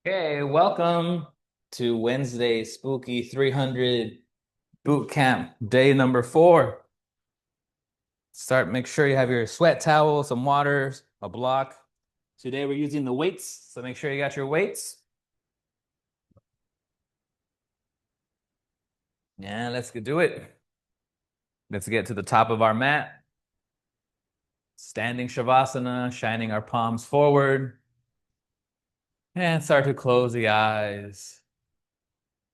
Okay, welcome to Wednesday Spooky 300 Boot Camp, day number 4. Make sure you have your sweat towel, some water, a block. Today we're using the weights, so make sure you got your weights. Yeah, let's do it. Let's get to the top of our mat. Standing Shavasana, shining our palms forward. And start to close the eyes.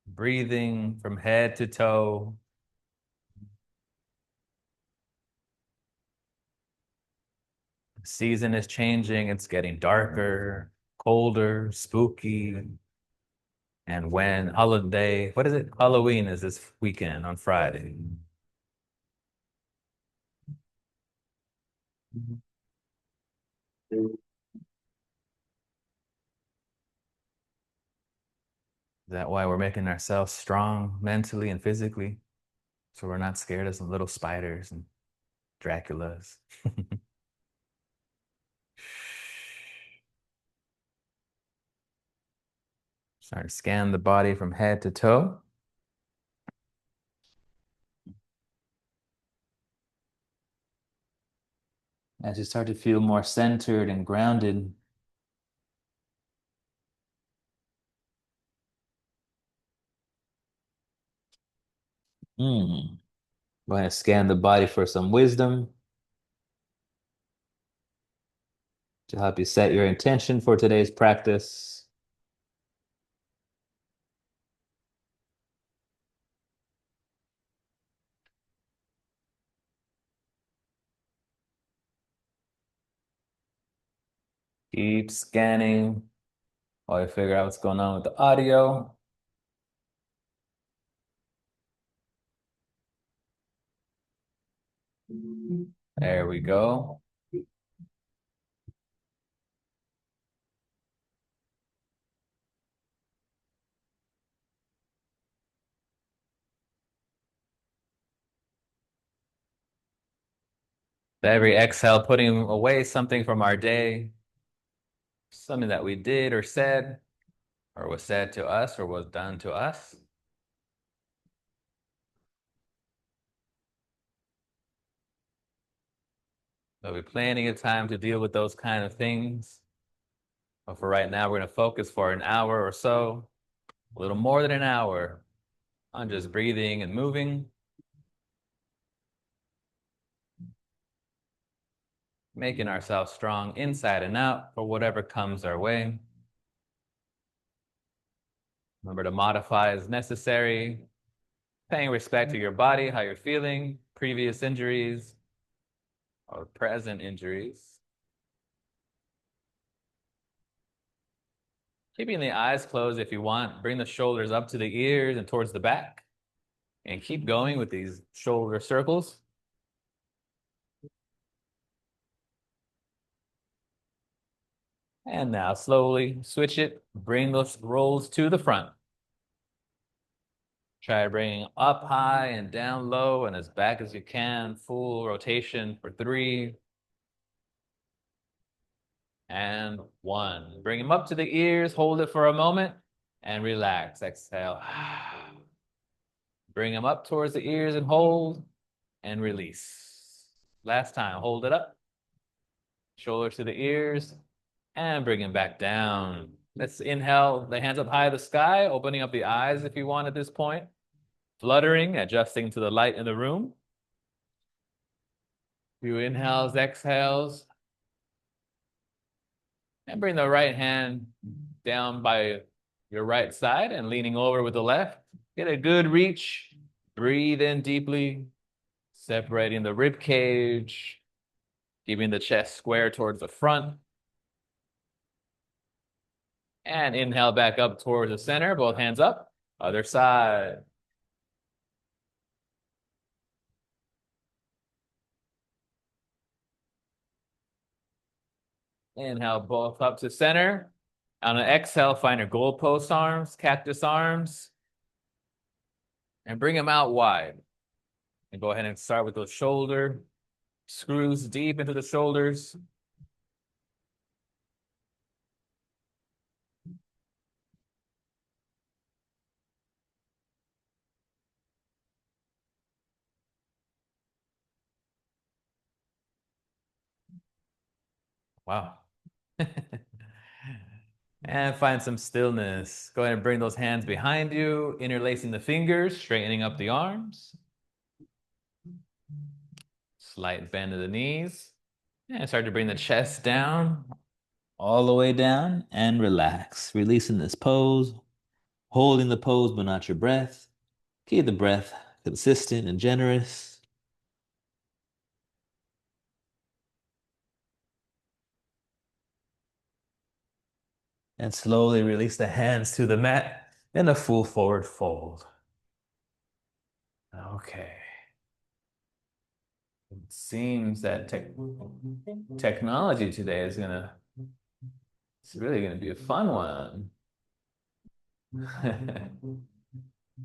Breathing from head to toe. The season is changing. It's getting darker, colder, spooky. And when holiday, what is it? Halloween is this weekend on Friday. Is that why we're making ourselves strong mentally and physically? So we're not scared of some little spiders and Draculas. Start to scan the body from head to toe. As you start to feel more centered and grounded, go ahead and scan the body for some wisdom to help you set your intention for today's practice. Keep scanning while you figure out what's going on with the audio. There we go. Every exhale, putting away something from our day, something that we did or said, or was said to us, or was done to us. There'll be plenty of time to deal with those kind of things. But for right now, we're going to focus for an hour or so, a little more than an hour, on just breathing and moving, making ourselves strong inside and out for whatever comes our way. Remember to modify as necessary, paying respect to your body, how you're feeling, previous injuries or present injuries. Keeping the eyes closed if you want. Bring the shoulders up to the ears and towards the back. And keep going with these shoulder circles. And now slowly switch it. Bring those rolls to the front. Try bringing up high and down low and as back as you can. Full rotation for 3. And 1. Bring them up to the ears. Hold it for a moment and relax. Exhale. Bring them up towards the ears and hold and release. Last time, hold it up. Shoulders to the ears and bring them back down. Let's inhale the hands up high to the sky, opening up the eyes if you want at this point. Fluttering, adjusting to the light in the room. Few inhales, exhales. And bring the right hand down by your right side and leaning over with the left. Get a good reach. Breathe in deeply, separating the rib cage, keeping the chest square towards the front. And inhale back up towards the center, both hands up. Other side. Inhale both up to center. On an exhale, find your goalpost arms, cactus arms, and bring them out wide. And go ahead and start with those shoulder screws deep into the shoulders. Wow. And find some stillness. Go ahead and bring those hands behind you, interlacing the fingers, straightening up the arms. Slight bend of the knees. And start to bring the chest down, all the way down, and relax. Releasing this pose, holding the pose, but not your breath. Keep the breath consistent and generous. And slowly release the hands to the mat in a full forward fold. Okay. It seems that technology today is it's really gonna be a fun one.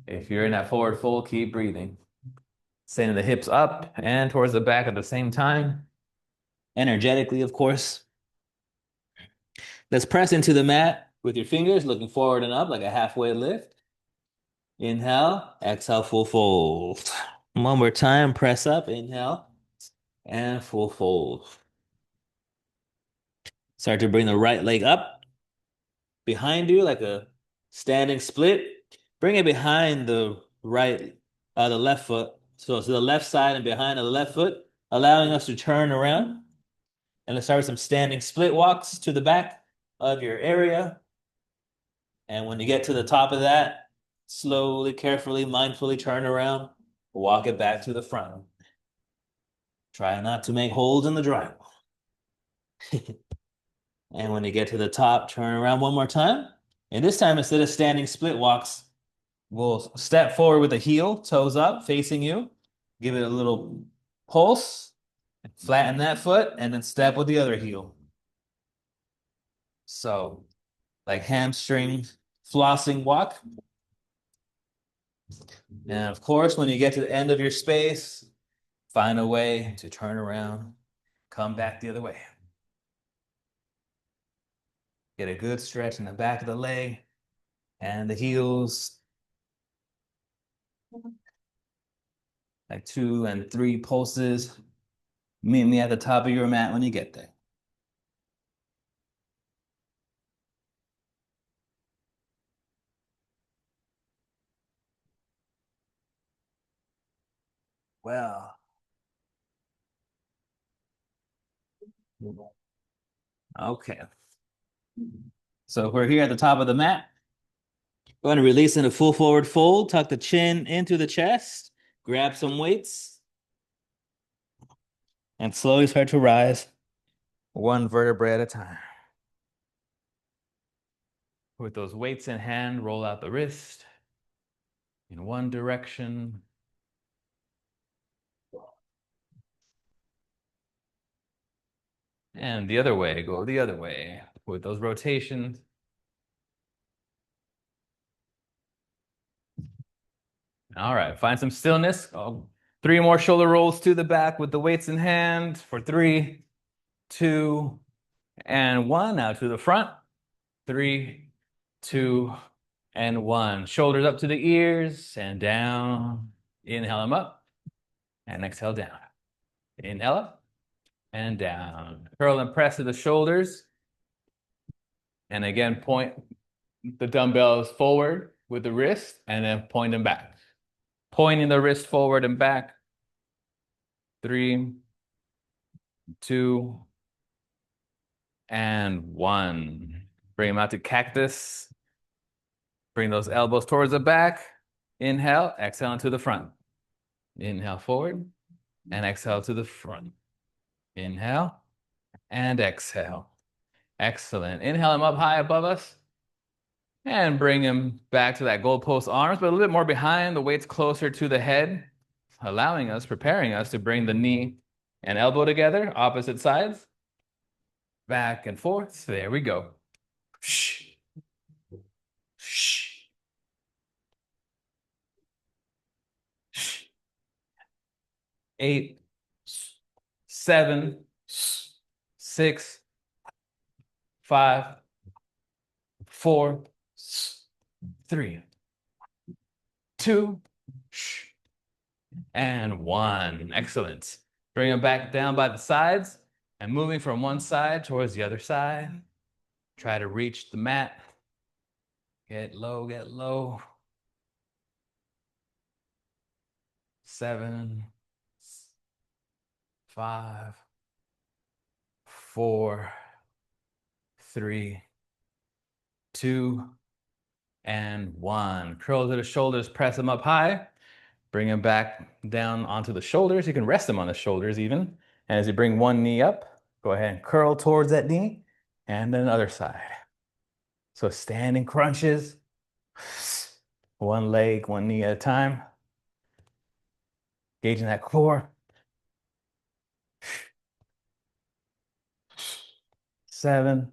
If you're in that forward fold, keep breathing. Sending the hips up and towards the back at the same time. Energetically, of course. Let's press into the mat with your fingers, looking forward and up like a halfway lift. Inhale, exhale, full fold. One more time, press up, inhale, and full fold. Start to bring the right leg up behind you like a standing split. Bring it behind the left foot. So to the left side and behind the left foot, allowing us to turn around. And let's start with some standing split walks to the back of your area. And when you get to the top of that, slowly, carefully, mindfully turn around, walk it back to the front. Try not to make holes in the drywall. And when you get to the top, turn around one more time. And this time, instead of standing split walks, we'll step forward with the heel, toes up, facing you. Give it a little pulse, flatten that foot, and then step with the other heel. So, like hamstring flossing walk. And of course, when you get to the end of your space, find a way to turn around, come back the other way. Get a good stretch in the back of the leg and the heels. Like 2 and 3 pulses. Meet me at the top of your mat when you get there. Well, okay. So we're here at the top of the mat. Go ahead and release in a full forward fold. Tuck the chin into the chest. Grab some weights. And slowly start to rise one vertebrae at a time. With those weights in hand, roll out the wrist in one direction. And the other way, go the other way with those rotations. All right, find some stillness. 3 more shoulder rolls to the back with the weights in hand for 3, 2, and 1. Now to the front. 3, 2, and 1. Shoulders up to the ears and down. Inhale them up and exhale down. Inhale up and down. Curl and press to the shoulders. And again, point the dumbbells forward with the wrist and then point them back. Pointing the wrist forward and back. 3, 2, and 1. Bring them out to cactus. Bring those elbows towards the back. Inhale, exhale into the front. Inhale forward and exhale to the front. Inhale and exhale. Excellent. Inhale them up high above us. And bring them back to that goalpost arms, but a little bit more behind, the weight's closer to the head, preparing us to bring the knee and elbow together, opposite sides. Back and forth. There we go. Shh. Shh. Shh. 8, 7, 6, 5, 4, 3, 2, and 1. Excellent. Bring them back down by the sides. And moving from one side towards the other side. Try to reach the mat. Get low, get low. 7, 5, 4, 3, 2, and 1. Curl to the shoulders, press them up high. Bring them back down onto the shoulders. You can rest them on the shoulders even. And as you bring one knee up, go ahead and curl towards that knee. And then the other side. So standing crunches. One leg, one knee at a time. Engaging that core. 7,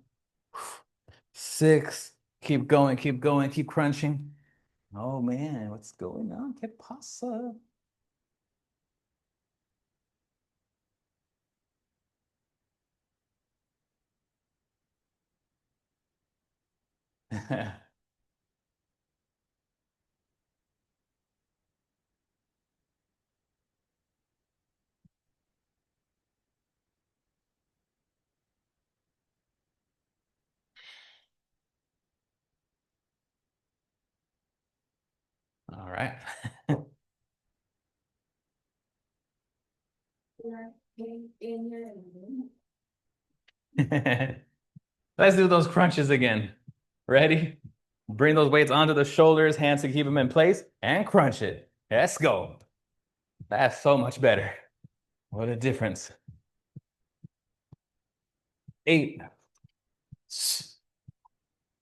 6. Keep going, keep going, keep crunching. Oh man, what's going on? Que pasa? All right. Let's do those crunches again. Ready? Bring those weights onto the shoulders, hands to keep them in place, and crunch it. Let's go. That's so much better. What a difference. 8,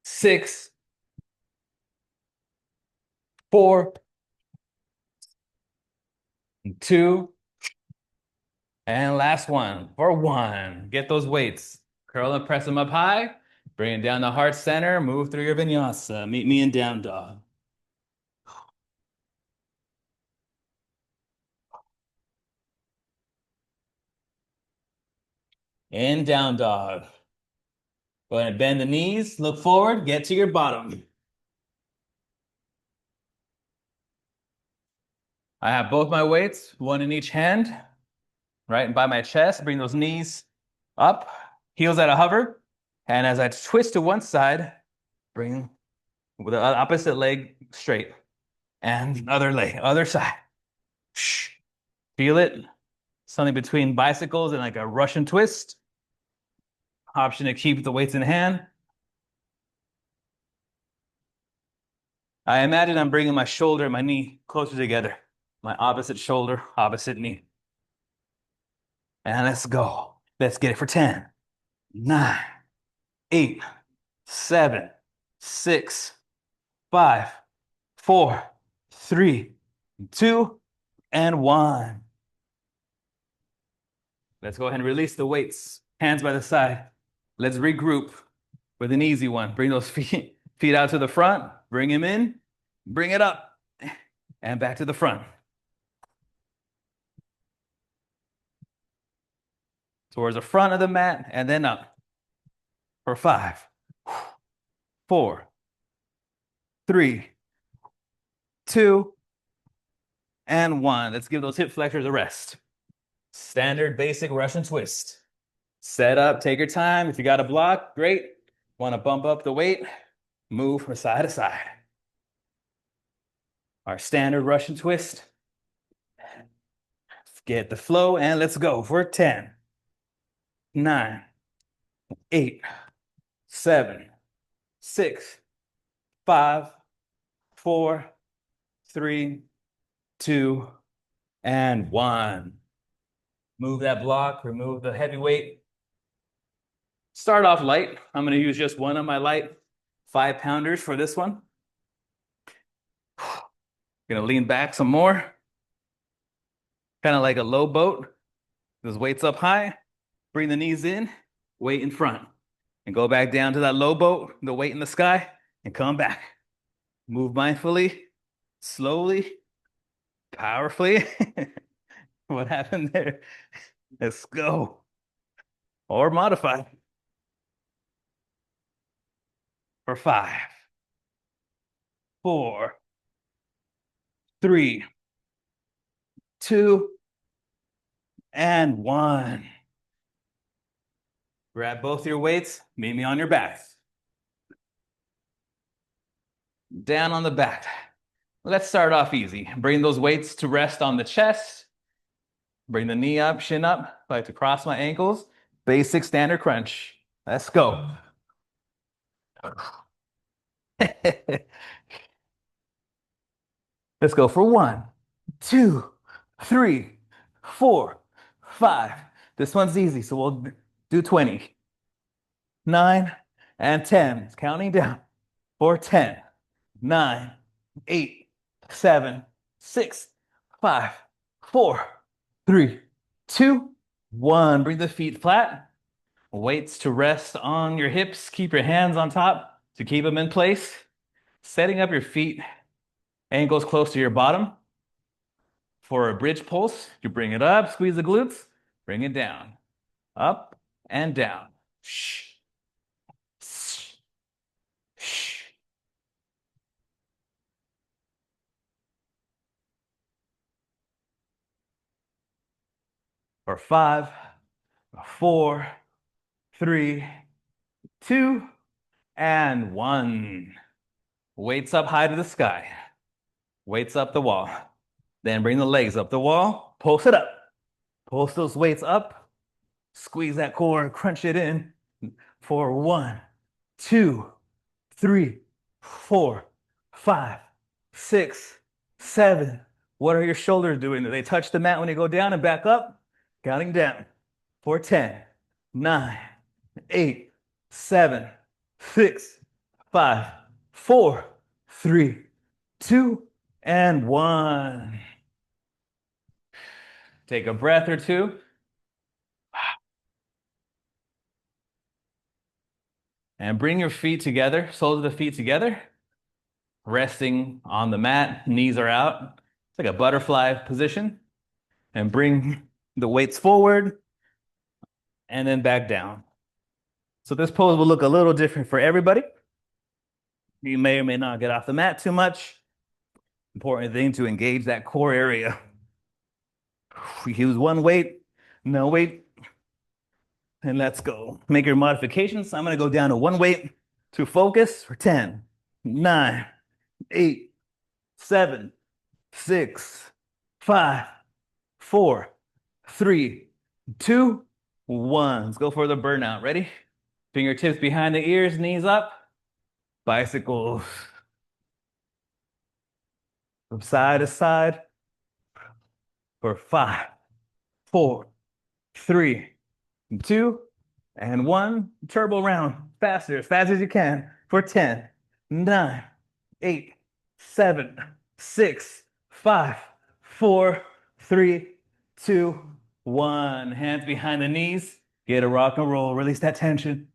6, 4, 2, and last one for 1. Get those weights. Curl and press them up high. Bring it down to heart center. Move through your vinyasa. Meet me in down dog. In down dog. Go ahead and bend the knees. Look forward. Get to your bottom. I have both my weights, one in each hand, right by my chest. Bring those knees up, heels at a hover. And as I twist to one side, bring the opposite leg straight. And other leg, other side. Feel it? Something between bicycles and like a Russian twist. Option to keep the weights in hand. I imagine I'm bringing my shoulder and my knee closer together. My opposite shoulder, opposite knee. And let's go. Let's get it for 10, 9, 8, 7, 6, 5, 4, 3, 2, and 1. Let's go ahead and release the weights. Hands by the side. Let's regroup with an easy one. Bring those feet out to the front. Bring them in. Bring it up. And back to the front. Towards the front of the mat and then up. For 5, 4, 3, 2, and 1. Let's give those hip flexors a rest. Standard basic Russian twist. Set up, take your time. If you got a block, great. Want to bump up the weight, move from side to side. Our standard Russian twist. Get the flow and let's go for 10, 9, 8, 7, 6, 5, 4, 3, 2, and 1. Move that block, remove the heavy weight. Start off light. I'm going to use just one of my light 5-pounders for this one. Going to lean back some more. Kind of like a low boat. Those weights up high. Bring the knees in, weight in front. And go back down to that low boat, the weight in the sky, and come back. Move mindfully, slowly, powerfully. What happened there? Let's go. Or modify. For 5, 4, 3, 2, and 1. Grab both your weights, meet me on your back. Down on the back. Let's start off easy. Bring those weights to rest on the chest. Bring the knee up, shin up. I like to cross my ankles. Basic standard crunch. Let's go. Let's go for 1, 2, 3, 4, 5. This one's easy, so we'll do 20. 9 and 10. It's counting down. For 10, 9, 8, 7, 6, 5, 4, 3, 2, 1. Bring the feet flat. Weights to rest on your hips. Keep your hands on top to keep them in place. Setting up your feet, ankles close to your bottom. For a bridge pulse, you bring it up, squeeze the glutes, bring it down. Up and down. Shh. Shh. Shh. For 5, 4, 3, 2, and 1. Weights up high to the sky. Weights up the wall. Then bring the legs up the wall. Pulse it up. Pulse those weights up. Squeeze that core. Crunch it in. For 1, 2, 3, 4, 5, 6, 7. What are your shoulders doing? Do they touch the mat when you go down and back up? Counting down. For 10, 9, 8, 7, 6, 5, 4, 3, 2, and 1. Take a breath or two. And bring your feet together, soles of the feet together, resting on the mat, knees are out. It's like a butterfly position. And bring the weights forward and then back down. So this pose will look a little different for everybody. You may or may not get off the mat too much. Important thing to engage that core area. We use one weight, no weight, and let's go. Make your modifications. I'm going to go down to one weight to focus for 10, 9, 8, 7, 6, 5, 4, 3, 2, 1. Let's go for the burnout. Ready? Fingertips behind the ears, knees up. Bicycles from side to side for 5, 4, 3, 2, and 1. Turbo round. Faster, as fast as you can for 10, 9, 8, 7, 6, 5, 4, 3, 2, 1. Hands behind the knees. Get a rock and roll. Release that tension.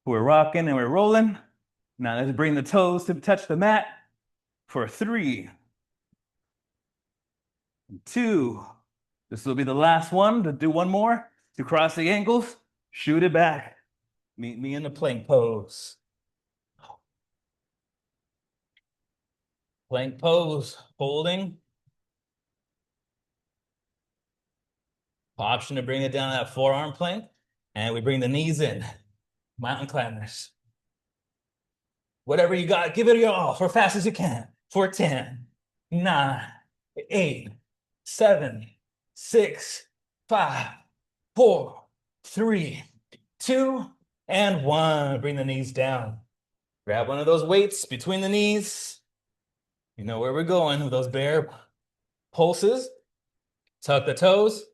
We're rocking and we're rolling. Now let's bring the toes to touch the mat for 3, 2. This will be the last one. To do one more. To cross the ankles, shoot it back. Meet me in the plank pose. Plank pose, holding. Option to bring it down to that forearm plank. And we bring the knees in. Mountain climbers. Whatever you got, give it your all for fast as you can. For 10, 9, 8, 7, 6, 5, 4, 3, 2, and 1. Bring the knees down. Grab one of those weights between the knees. You know where we're going with those bear pulses. Tuck the toes.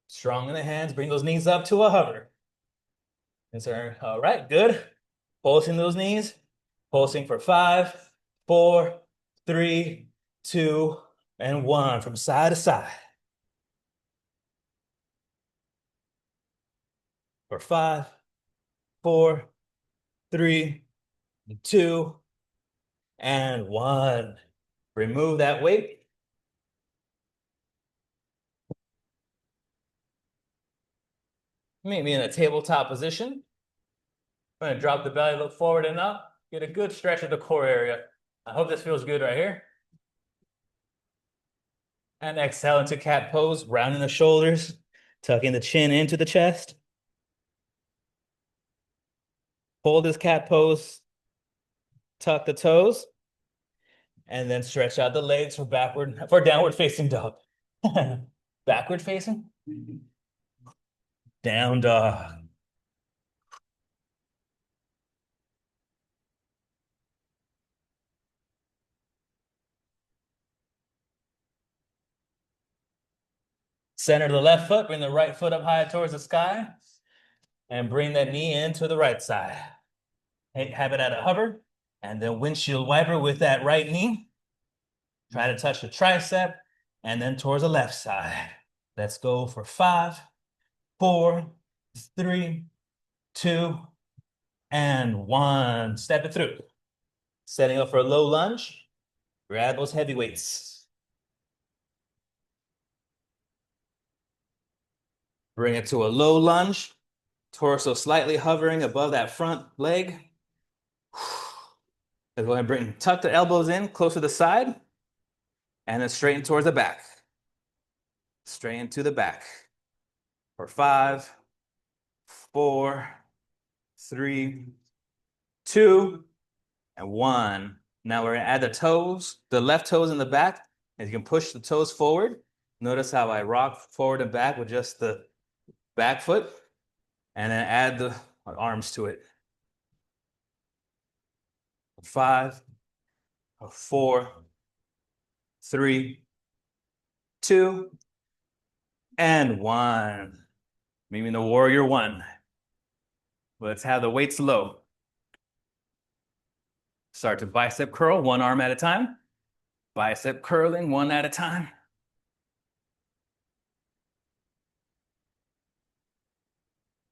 Strong in the hands. Bring those knees up to a hover. Yes, sir. All right, good. Pulsing those knees. Pulsing for 5, 4, 3, 2, and 1. From side to side. For 5, 4, 3, 2, and 1. Remove that weight. Meet me in a tabletop position. I'm going to drop the belly, look forward and up. Get a good stretch of the core area. I hope this feels good right here. And exhale into cat pose, rounding the shoulders, tucking the chin into the chest. Hold this cat pose, tuck the toes, and then stretch out the legs for downward facing dog. Backward facing, down dog. Center the left foot, bring the right foot up high towards the sky, and bring that knee into the right side. Have it at a hover, and then windshield wiper with that right knee. Try to touch the tricep, and then towards the left side. Let's go for 5, 4, 3, 2, and 1. Step it through. Setting up for a low lunge. Grab those heavy weights. Bring it to a low lunge. Torso slightly hovering above that front leg. Let's go ahead and tuck the elbows in close to the side. And then straighten towards the back. Straighten to the back. For 5, 4, 3, 2, and 1. Now we're gonna add the toes, the left toes in the back, and you can push the toes forward. Notice how I rock forward and back with just the back foot, and then add the arms to it. 5, 4, 3, 2, and 1. Meaning the warrior 1. Let's have the weights low. Start to bicep curl, one arm at a time. Bicep curling, one at a time.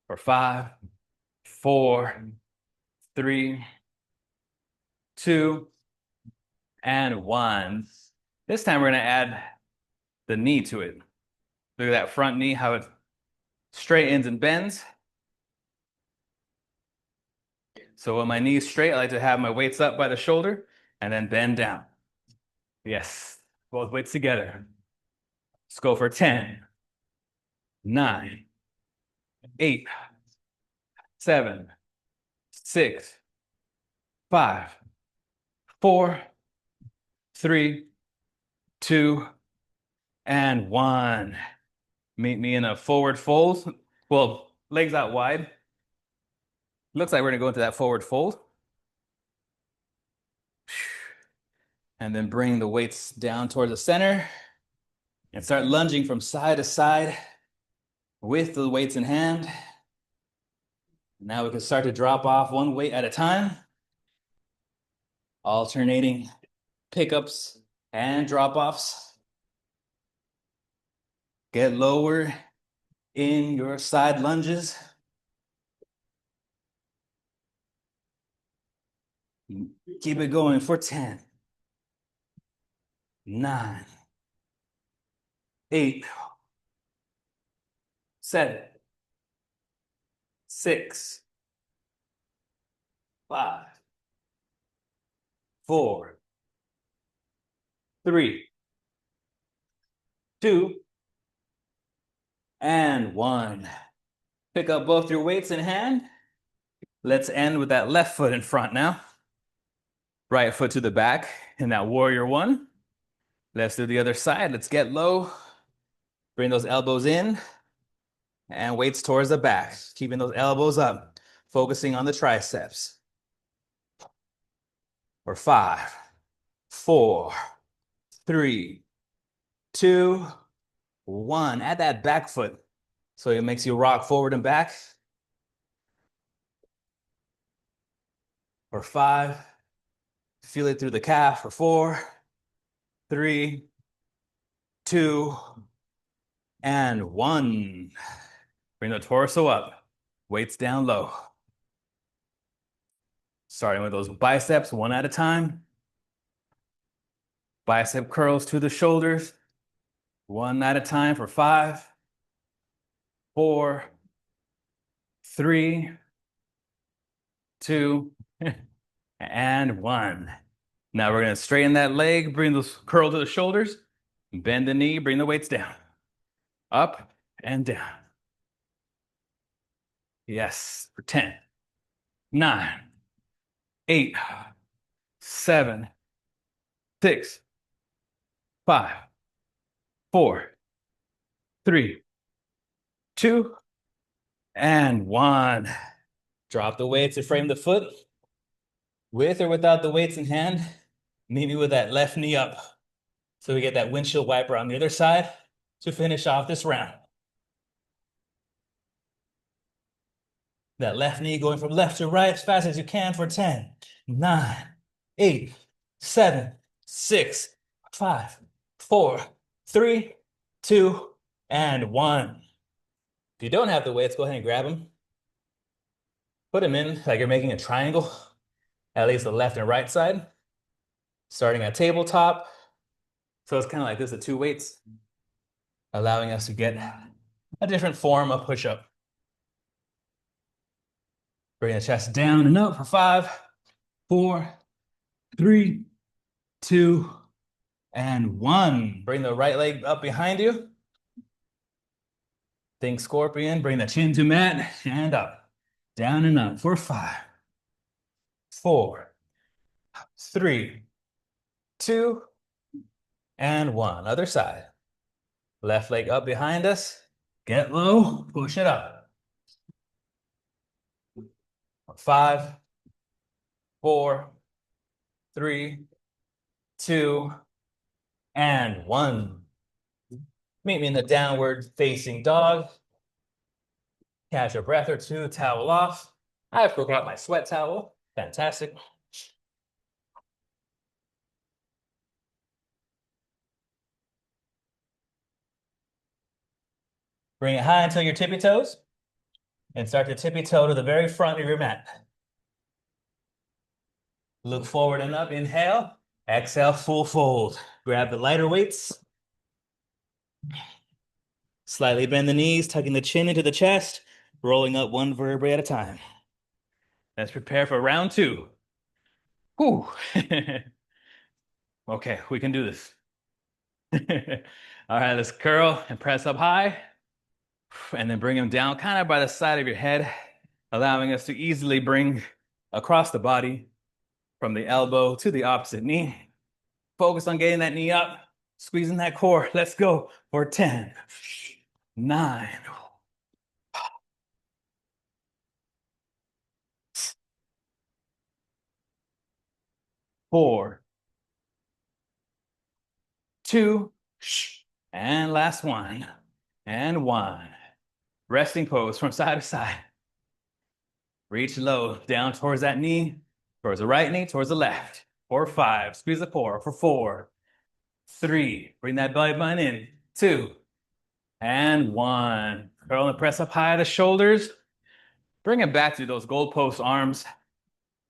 For 5, 4, 3, 2, and 1. This time we're gonna add the knee to it. Look at that front knee, how it straightens and bends. So when my knee's straight, I like to have my weights up by the shoulder and then bend down. Yes, both weights together. Let's go for 10, 9, 8, 7, 6, 5, 4, 3, 2, and 1. Meet me in a forward fold. Well, legs out wide. Looks like we're gonna go into that forward fold. And then bring the weights down towards the center and start lunging from side to side with the weights in hand. Now we can start to drop off one weight at a time, alternating pickups and drop-offs. Get lower in your side lunges. Keep it going for 10, 9, 8, 7, 6, 5, 4, 3, 2, and 1. Pick up both your weights in hand. Let's end with that left foot in front now. Right foot to the back in that warrior 1. Let's do the other side. Let's get low. Bring those elbows in and weights towards the back. Keeping those elbows up, focusing on the triceps. For 5, 4, 3, 2, 1. Add that back foot so it makes you rock forward and back. For 5, feel it through the calf. For 4, 3, 2, and 1. Bring the torso up, weights down low. Starting with those biceps, one at a time. Bicep curls to the shoulders, one at a time for 5, 4, 3, 2, and 1. Now we're gonna straighten that leg, bring those curl to the shoulders, bend the knee, bring the weights down. Up and down. Yes, for 10, 9, 8, 7, 6, 5, 4, 3, 2, and 1. Drop the weights to frame the foot. With or without the weights in hand, meet me with that left knee up. So we get that windshield wiper on the other side to finish off this round. That left knee going from left to right as fast as you can for 10, 9, 8, 7, 6, 5, 4, 3, 2, and 1. If you don't have the weights, go ahead and grab them. Put them in like you're making a triangle, at least the left and right side. Starting at tabletop. So it's kind of like this, the two weights, allowing us to get a different form of push-up. Bring the chest down and up for 5, 4, 3, 2, and 1. Bring the right leg up behind you. Think scorpion. Bring the chin to mat and up. Down and up for 5, 4, 3, 2, and 1. Other side. Left leg up behind us. Get low. Push it up. 5, 4, 3, 2, and 1. Meet me in the downward facing dog. Catch a breath or two, towel off. I forgot my sweat towel. Fantastic. Bring it high until your tippy toes. And start to tippy toe to the very front of your mat. Look forward and up, inhale. Exhale, full fold. Grab the lighter weights. Slightly bend the knees, tucking the chin into the chest, rolling up one vertebrae at a time. Let's prepare for round 2. Whew. Okay, we can do this. All right, let's curl and press up high. And then bring them down kind of by the side of your head, allowing us to easily bring across the body from the elbow to the opposite knee. Focus on getting that knee up, squeezing that core. Let's go for 10, 9, 4, 2, and last one, and 1. Resting pose from side to side. Reach low, down towards that knee, towards the right knee, towards the left. For 5, squeeze the core. For 4, 3, bring that belly button in. 2, and 1. Curl and press up high at the shoulders. Bring it back to those goalpost arms.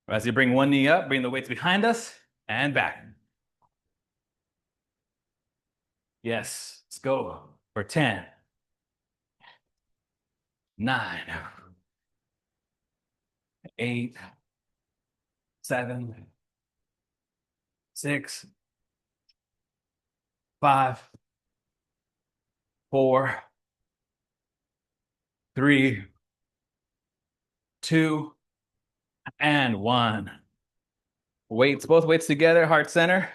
As you bring one knee up, bring the weights behind us and back. Yes, let's go for 10, 9, 8, 7, 6, 5, 4, 3, 2, and 1. Weights, both weights together, heart center.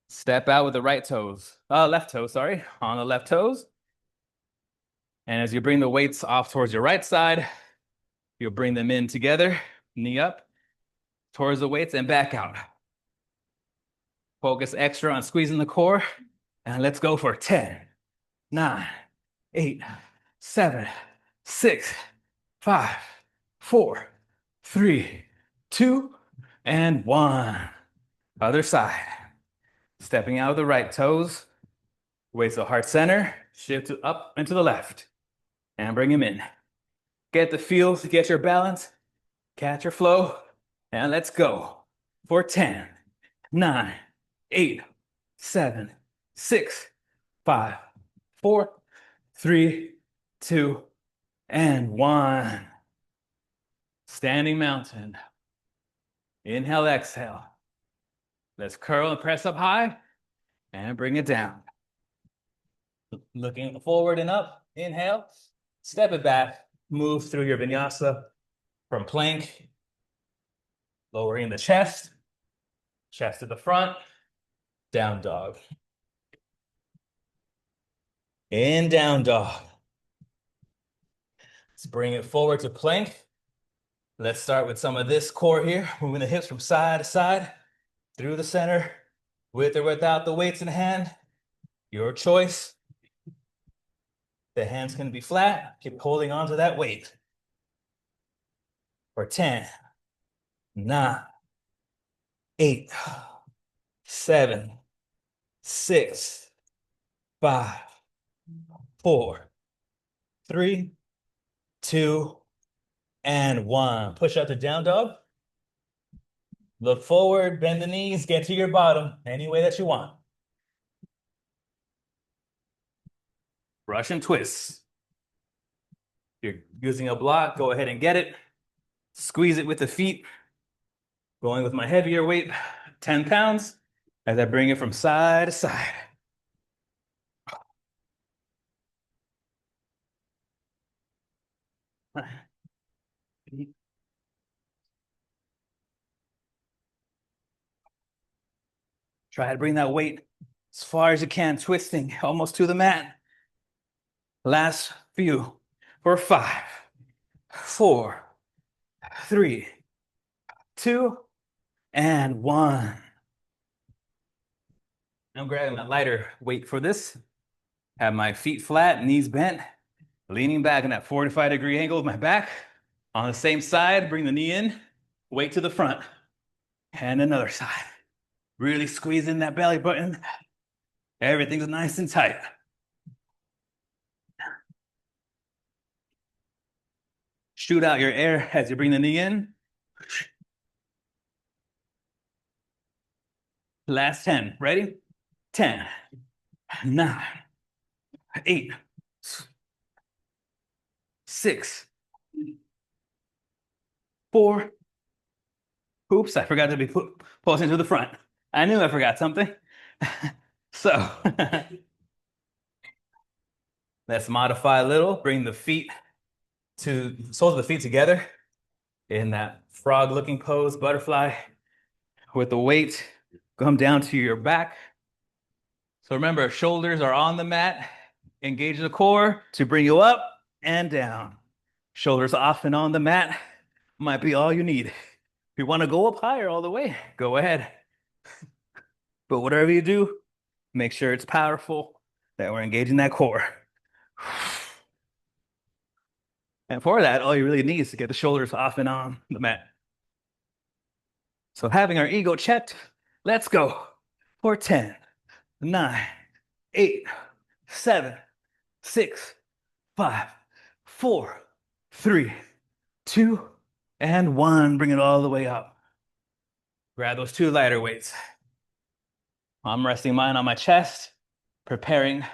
Step out with the right toes, left toes, sorry, on the left toes. And as you bring the weights off towards your right side, you'll bring them in together, knee up, towards the weights and back out. Focus extra on squeezing the core. And let's go for 10, 9, 8, 7, 6, 5, 4, 3, 2, and 1. Other side. Stepping out of the right toes. Weights to heart center. Shift to up and to the left. And bring him in. Get the feel to get your balance. Catch your flow. And let's go for 10, 9, 8, 7, 6, 5, 4, 3, 2, and 1. Standing mountain. Inhale, exhale. Let's curl and press up high and bring it down. Looking forward and up. Inhale. Step it back. Move through your vinyasa from plank Lowering the chest to the front, down dog. In down dog. Let's bring it forward to plank. Let's start with some of this core here, moving the hips from side to side, through the center, with or without the weights in hand. Your choice. The hands can be flat. Keep holding on to that weight. For 10, 9, 8, 7, 6, 5, 4, 3, 2, and 1. Push up to down dog. Look forward, bend the knees, get to your bottom any way that you want. Russian twists. If you're using a block, go ahead and get it. Squeeze it with the feet. Going with my heavier weight, 10 pounds, as I bring it from side to side. Try to bring that weight as far as you can, twisting almost to the mat. Last few for 5, 4, 3, 2, and 1. I'm grabbing a lighter weight for this. Have my feet flat, knees bent, leaning back in that 45-degree angle with my back. On the same side, bring the knee in, weight to the front, and another side. Really squeeze in that belly button. Everything's nice and tight. Shoot out your air as you bring the knee in. Last 10. Ready? 10, 9, 8, 6, 4. Oops, I forgot to be pulsing to the front. I knew I forgot something. So let's modify a little. Bring the soles of the feet together in that frog-looking pose, butterfly, with the weight. Come down to your back. So remember, shoulders are on the mat. Engage the core to bring you up and down. Shoulders off and on the mat might be all you need. If you want to go up higher all the way, go ahead. But whatever you do, make sure it's powerful, that we're engaging that core. And for that, all you really need is to get the shoulders off and on the mat. So having our ego checked, let's go for 10, 9, 8, 7, 6, 5, 4, 3, 2, and 1. Bring it all the way up. Grab those 2 lighter weights. I'm resting mine on my chest, preparing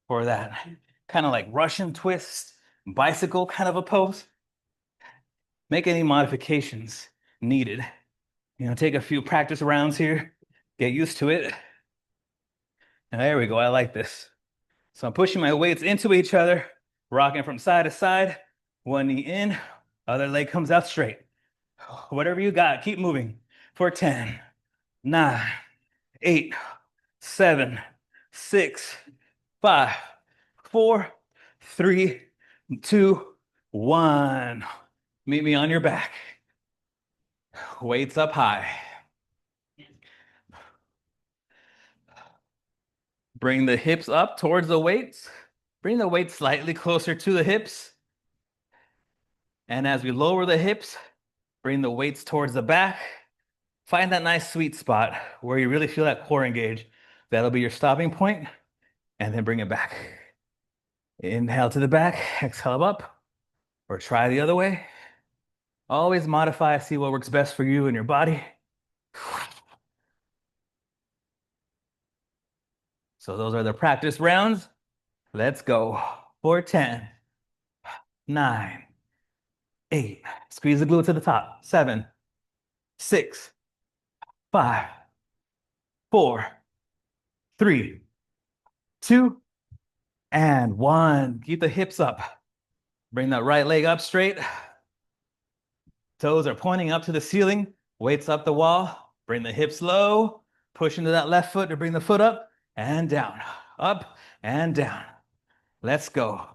for that kind of like Russian twist, bicycle kind of a pose. Make any modifications needed. Take a few practice rounds here, get used to it. And there we go, I like this. So I'm pushing my weights into each other, rocking from side to side, one knee in, other leg comes out straight. Whatever you got, keep moving for 10, 9, 8, 7, 6, 5, 4, 3, 2, 1. Meet me on your back. Weights up high. Bring the hips up towards the weights. Bring the weight slightly closer to the hips. And as we lower the hips, bring the weights towards the back. Find that nice sweet spot where you really feel that core engage. That'll be your stopping point. And then bring it back. Inhale to the back, exhale up, or try the other way. Always modify, see what works best for you and your body. So those are the practice rounds. Let's go for 10, 9, 8. Squeeze the glute to the top. 7, 6, 5, 4, 3, 2, and 1. Keep the hips up. Bring that right leg up straight. Toes are pointing up to the ceiling. Weights up the wall. Bring the hips low. Push into that left foot to bring the foot up and down. Up and down. Let's go.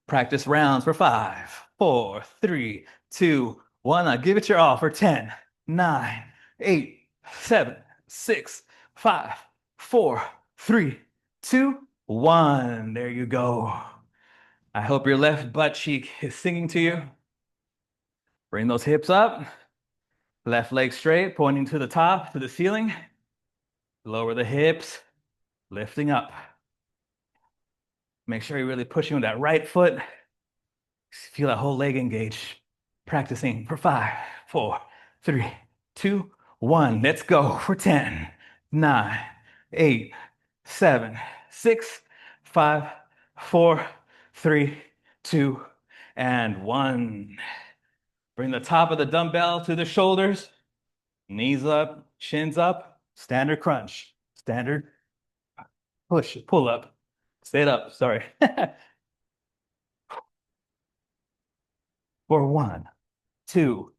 Practice rounds for 5, 4, 3, 2, 1. Now give it your all for 10, 9, 8, 7, 6, 5, 4, 3, 2, 1. There you go. I hope your left butt cheek is singing to you. Bring those hips up. Left leg straight, pointing to the top, to the ceiling. Lower the hips, lifting up. Make sure you're really pushing with that right foot. Feel that whole leg engage. Practicing for 5, 4, 3, 2, 1. Let's go for 10, 9, 8, 7, 6, 5, 4, 3, 2, and 1. Bring the top of the dumbbell to the shoulders. Knees up, shins up. Standard crunch. Standard push, pull up. Sit up, sorry. For 1, 2,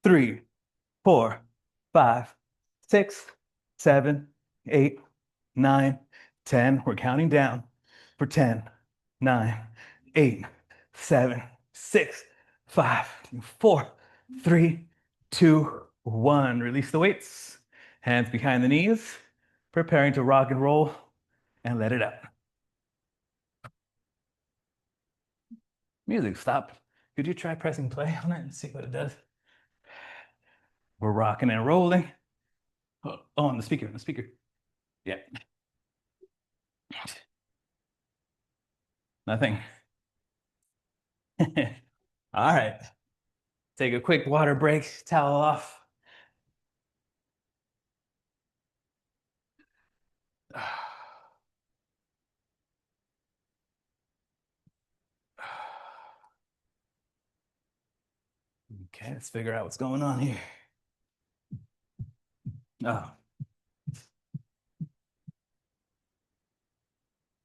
3, 4, 5, 6, 7, 8, 9, 10. We're counting down for 10, 9, 8, 7, 6, 5, 4, 3, 2, 1. Release the weights. Hands behind the knees. Preparing to rock and roll and let it out. Music, stop. Could you try pressing play on it and see what it does? We're rocking and rolling. Oh, on the speaker, Yeah. Nothing. All right. Take a quick water break, towel off. Okay, let's figure out what's going on here. Oh.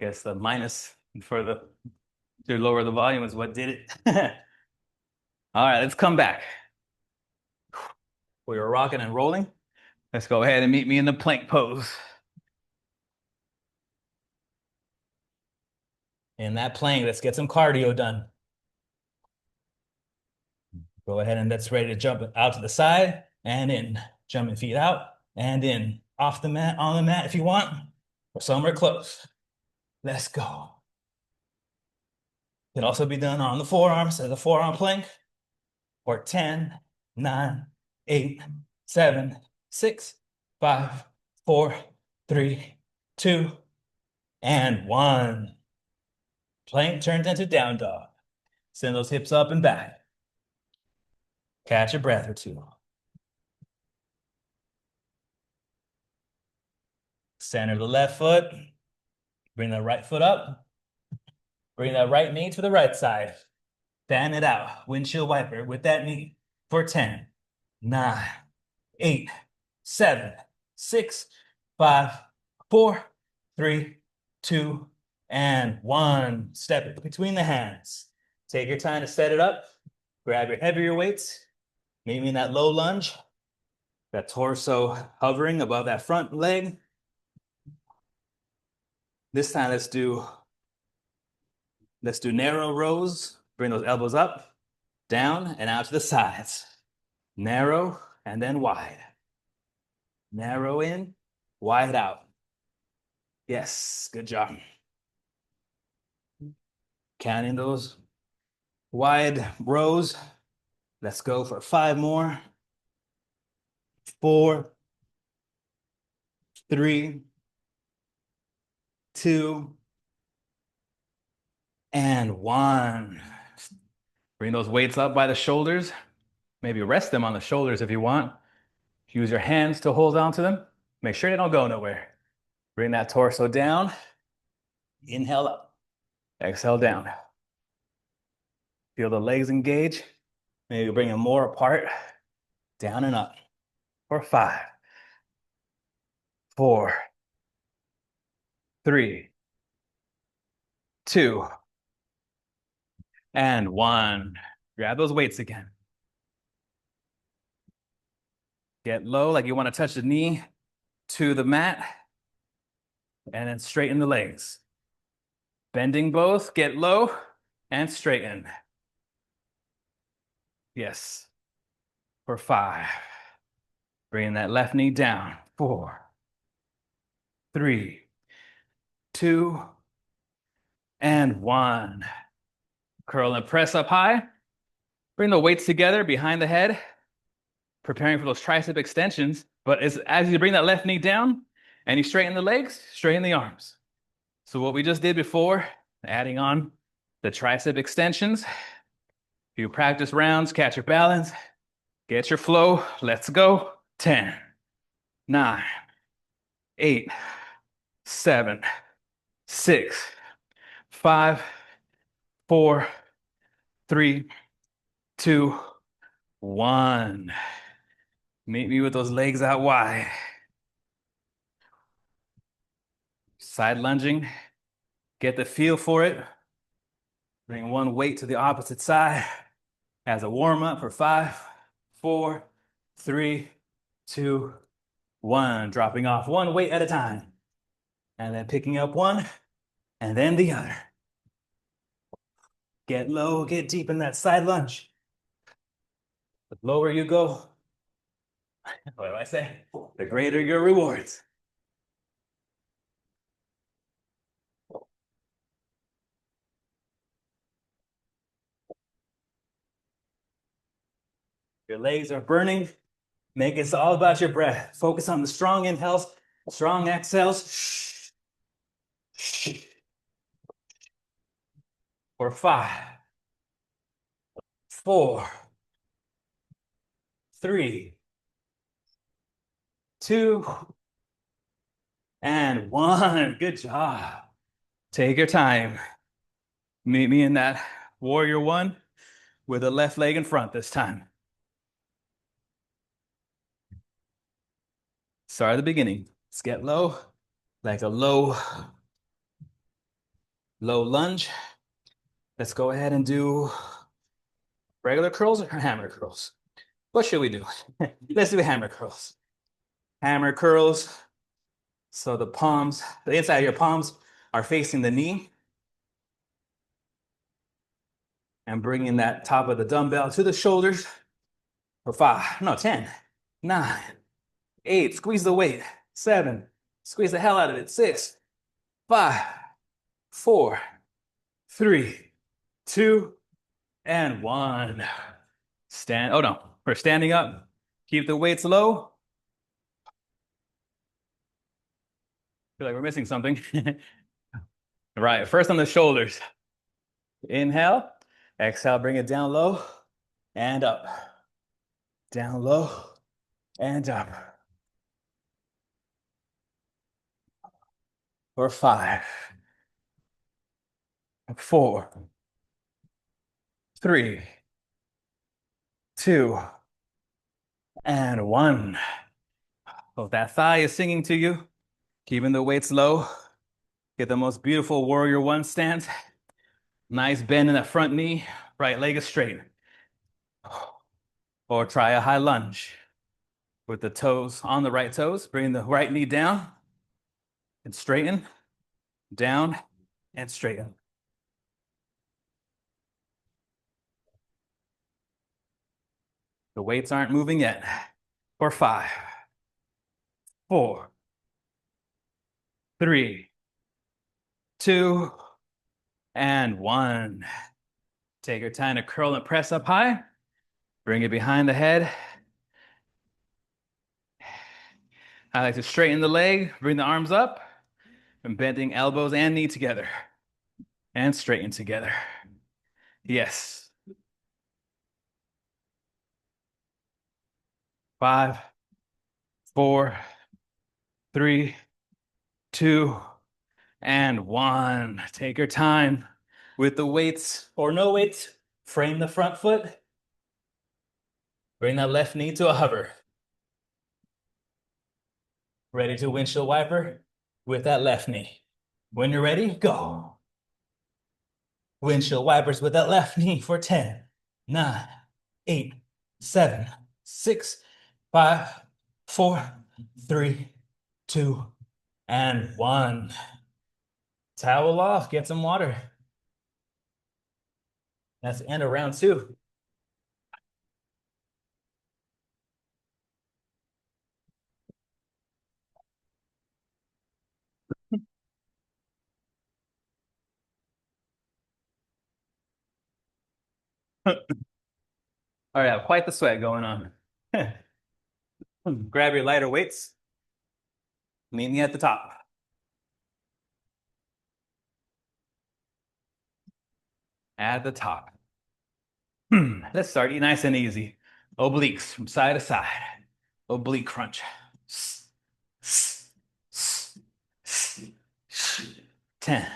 Guess the minus for the to lower the volume is what did it. All right, let's come back. We were rocking and rolling. Let's go ahead and meet me in the plank pose. In that plank, let's get some cardio done. Go ahead and that's ready to jump out to the side and in. Jumping feet out and in. Off the mat, on the mat if you want, or somewhere close. Let's go. Can also be done on the forearms as a forearm plank. Or 10, 9, 8, 7, 6, 5, 4, 3, 2, and 1. Plank turns into down dog. Send those hips up and back. Catch a breath or two. Center the left foot. Bring the right foot up. Bring that right knee to the right side. Fan it out. Windshield wiper with that knee for 10, 9, 8, 7, 6, 5, 4, 3, 2, and 1. Step it between the hands. Take your time to set it up. Grab your heavier weights. Maybe in that low lunge. That torso hovering above that front leg. This time, let's do narrow rows. Bring those elbows up, down, and out to the sides. Narrow, and then wide. Narrow in, wide out. Yes, good job. Counting those wide rows. Let's go for 5 more. 4, 3, 2, and 1. Bring those weights up by the shoulders. Maybe rest them on the shoulders if you want. Use your hands to hold on to them. Make sure they don't go nowhere. Bring that torso down. Inhale up. Exhale down. Feel the legs engage. Maybe bring them more apart. Down and up. For 5, 4, 3, 2, and 1. Grab those weights again. Get low, like you want to touch the knee to the mat, and then straighten the legs. Bending both, get low, and straighten. Yes. For 5. Bringing that left knee down. 4, 3, 2, and 1. Curl and press up high. Bring the weights together behind the head, preparing for those tricep extensions. But as you bring that left knee down and you straighten the legs, straighten the arms. So what we just did before, adding on the tricep extensions. Few practice rounds, catch your balance, get your flow. Let's go. 10, 9, 8, 7, 6, 5, 4, 3, 2, 1. Meet me with those legs out wide. Side lunging. Get the feel for it. Bring one weight to the opposite side as a warm up for 5, 4, 3, 2, 1. Dropping off one weight at a time. And then picking up one and then the other. Get low, get deep in that side lunge. The lower you go, what do I say? The greater your rewards. Your legs are burning. Make it all about your breath. Focus on the strong inhales, strong exhales. For 5, 4, 3, 2, and 1. Good job. Take your time. Meet me in that warrior 1 with the left leg in front this time. Start at the beginning. Let's get low, like a low lunge. Let's go ahead and do regular curls or hammer curls. What should we do? Let's do hammer curls. Hammer curls. So the palms, the inside of your palms are facing the knee. And bringing that top of the dumbbell to the shoulders for 10, 9, 8, squeeze the weight, 7, squeeze the hell out of it, 6, 5, 4, 3, 2, and 1. Oh no, we're standing up. Keep the weights low. Feel like we're missing something. Right, first on the shoulders. Inhale, exhale, bring it down low and up. Down low and up. For 5, 4, 3, 2, and 1. So if that thigh is singing to you, keeping the weights low, get the most beautiful warrior 1 stance. Nice bend in that front knee, right leg is straight. Or try a high lunge with the toes on the right toes. Bring the right knee down and straighten, down and straighten. The weights aren't moving yet. For 5, 4, 3, 2, and 1. Take your time to curl and press up high. Bring it behind the head. I like to straighten the leg, bring the arms up, and bending elbows and knee together. And straighten together. Yes. 5, 4, 3, 2, and 1. Take your time with the weights or no weights. Frame the front foot. Bring that left knee to a hover. Ready to windshield wiper with that left knee. When you're ready, go. Windshield wipers with that left knee for 10, 9, 8, 7, 6, 5, 4, 3, 2, and 1. Towel off, get some water. That's the end of round 2. All right, I have quite the sweat going on. Grab your lighter weights. Meet me at the top. At the top. Let's start nice and easy. Obliques from side to side. Oblique crunch. 10,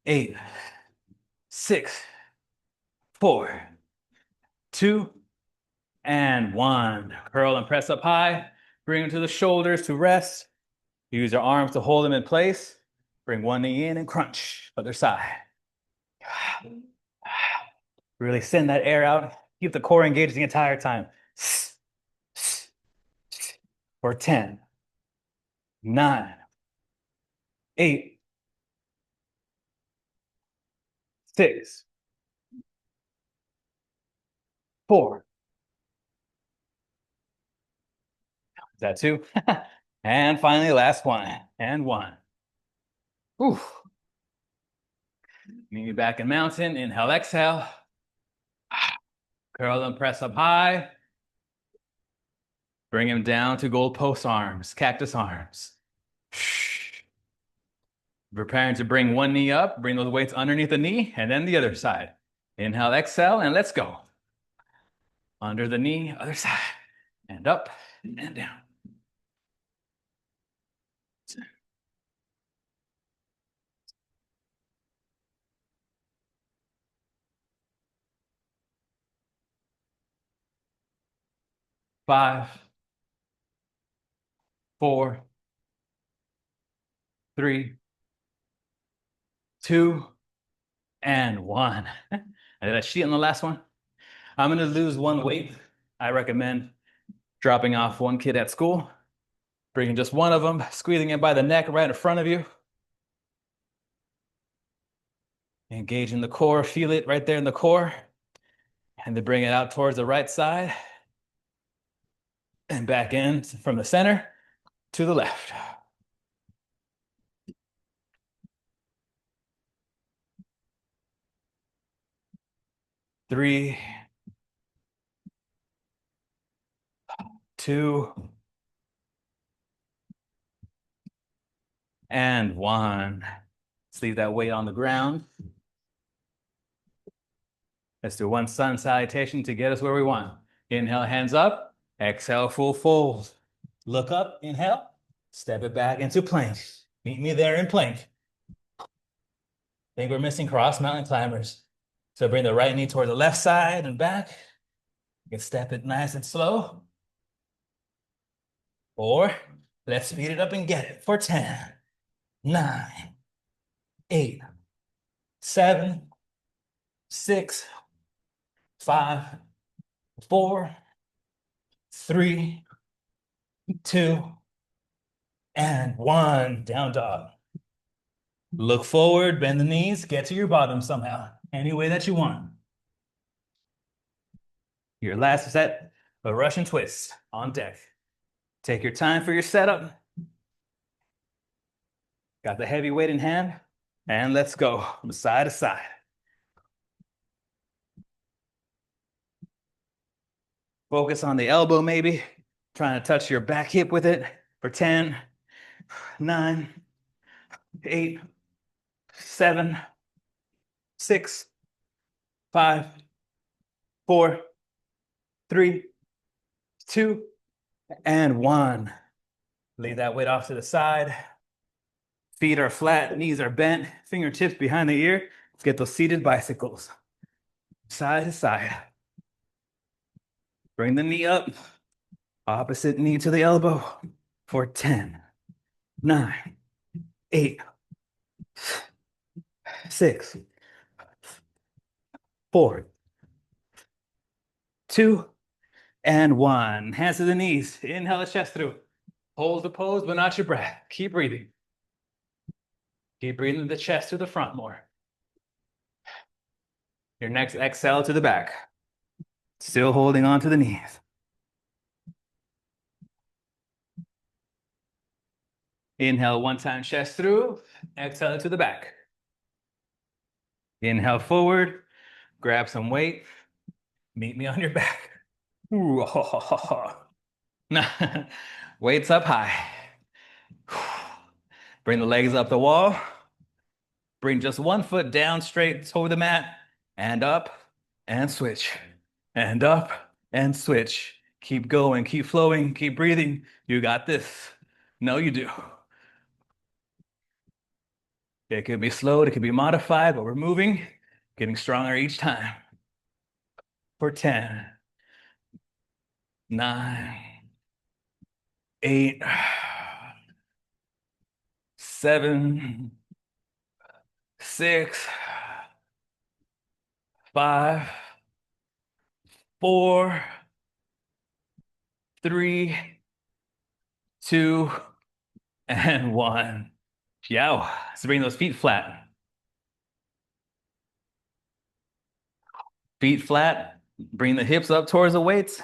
8, 6, 4, 2, and 1. Curl and press up high. Bring them to the shoulders to rest. Use your arms to hold them in place. Bring one knee in and crunch. Other side. Really send that air out. Keep the core engaged the entire time. For 10, 9, 8, 6, 4. Is that 2? And finally, last one. And 1. Whew. Meet me back in mountain. Inhale, exhale. Curl and press up high. Bring him down to goalpost arms, cactus arms. Preparing to bring one knee up, bring those weights underneath the knee, and then the other side. Inhale, exhale, and let's go. Under the knee, other side. And up and down. Five, 4, 3, 2, and 1. Did I cheat on the last one? I'm going to lose one weight. I recommend dropping off one kid at school, bringing just one of them, squeezing it by the neck right in front of you. Engaging the core, feel it right there in the core. And then bring it out towards the right side. And back in from the center to the left. Three, 2, and 1. Let's leave that weight on the ground. Let's do one sun salutation to get us where we want. Inhale, hands up. Exhale, full fold. Look up, inhale. Step it back into plank. Meet me there in plank. Think we're missing cross mountain climbers. So bring the right knee toward the left side and back. You can step it nice and slow. Or let's speed it up and get it for 10, 9, 8, 7, 6, 5, 4, 3, 2, and 1. Down dog. Look forward, bend the knees, get to your bottom somehow, any way that you want. Your last set, a Russian twist on deck. Take your time for your setup. Got the heavy weight in hand, and let's go from side to side. Focus on the elbow maybe, trying to touch your back hip with it for 10, 9, 8, 7, 6, 5, 4, 3, 2, and 1. Leave that weight off to the side. Feet are flat, knees are bent, fingertips behind the ear. Let's get those seated bicycles. Side to side. Bring the knee up. Opposite knee to the elbow for 10, 9, 8, 6, 4, 2, And one. Hands to the knees. Inhale the chest through. Hold the pose, but not your breath. Keep breathing. Keep breathing the chest to the front more. Your next exhale to the back. Still holding on to the knees. Inhale one time, chest through. Exhale to the back. Inhale forward. Grab some weight. Meet me on your back. Ooh, Weights up high. Bring the legs up the wall. Bring just one foot down straight toward the mat and up and switch and up and switch. Keep going, keep flowing, keep breathing. You got this. No, you do. It could be slowed, it could be modified, but we're moving, getting stronger each time. For 10, 9, 8, 7, 6, 5, 4, 3, 2, and 1. Yow. So bring those feet flat. Feet flat. Bring the hips up towards the weights.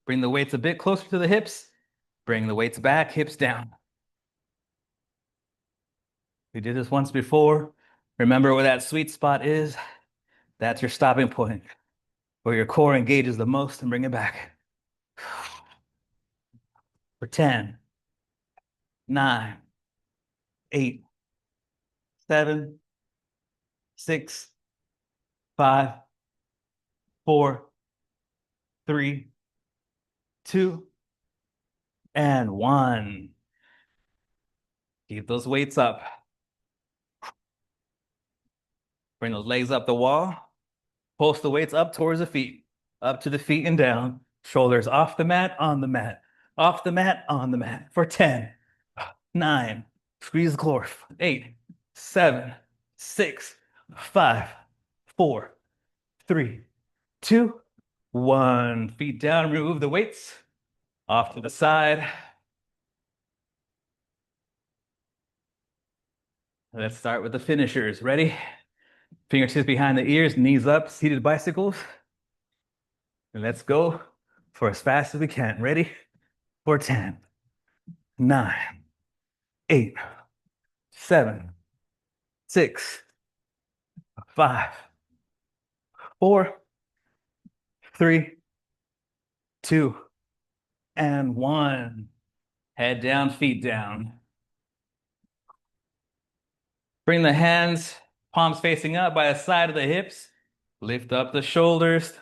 Bring the weights a bit closer to the hips. Bring the weights back, hips down. We did this once before. Remember where that sweet spot is? That's your stopping point, where your core engages the most, and bring it back. For 10, 9, 8, 7, 6, 5, 4, 3, 2, and 1. Keep those weights up. Bring those legs up the wall. Pulse the weights up towards the feet, up to the feet and down. Shoulders off the mat, on the mat, off the mat, on the mat. For 10, 9, squeeze the core. 8, 7, 6, 5, 4, 3, 2, 1. Feet down, remove the weights. Off to the side. Let's start with the finishers. Ready? Fingertips behind the ears, knees up, seated bicycles. And let's go for as fast as we can. Ready? For 10, 9, 8, 7, 6, 5, 4, 3, 2, and 1. Head down, feet down. Bring the hands, palms facing up by the side of the hips. Lift up the shoulders.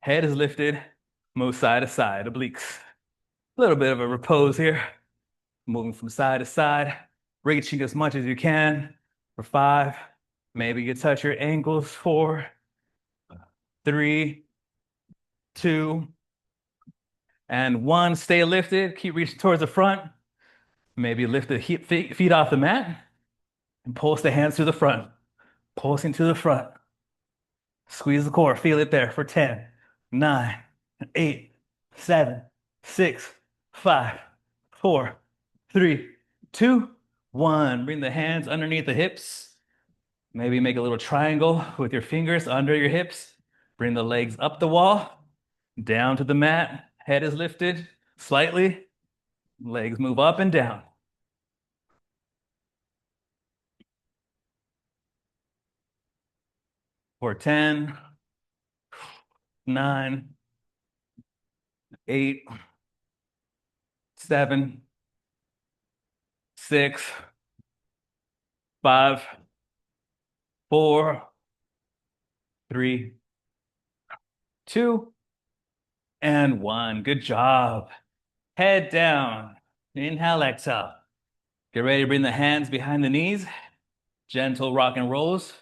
Head is lifted. Move side to side, obliques. A little bit of a repose here. Moving from side to side, reaching as much as you can for 5. Maybe you touch your ankles. 4, 3, 2, and 1. Stay lifted. Keep reaching towards the front. Maybe lift the feet off the mat and pulse the hands to the front. Pulsing to the front. Squeeze the core. Feel it there for 10, 9, 8, 7, 6, 5, 4, 3, 2, 1. Bring the hands underneath the hips. Maybe make a little triangle with your fingers under your hips. Bring the legs up the wall, down to the mat. Head is lifted slightly. Legs move up and down. For 10, 9, 8, 7, 6, 5, 4, 3, 2, and 1. Good job. Head down. Inhale, exhale. Get ready to bring the hands behind the knees. Gentle rock and rolls.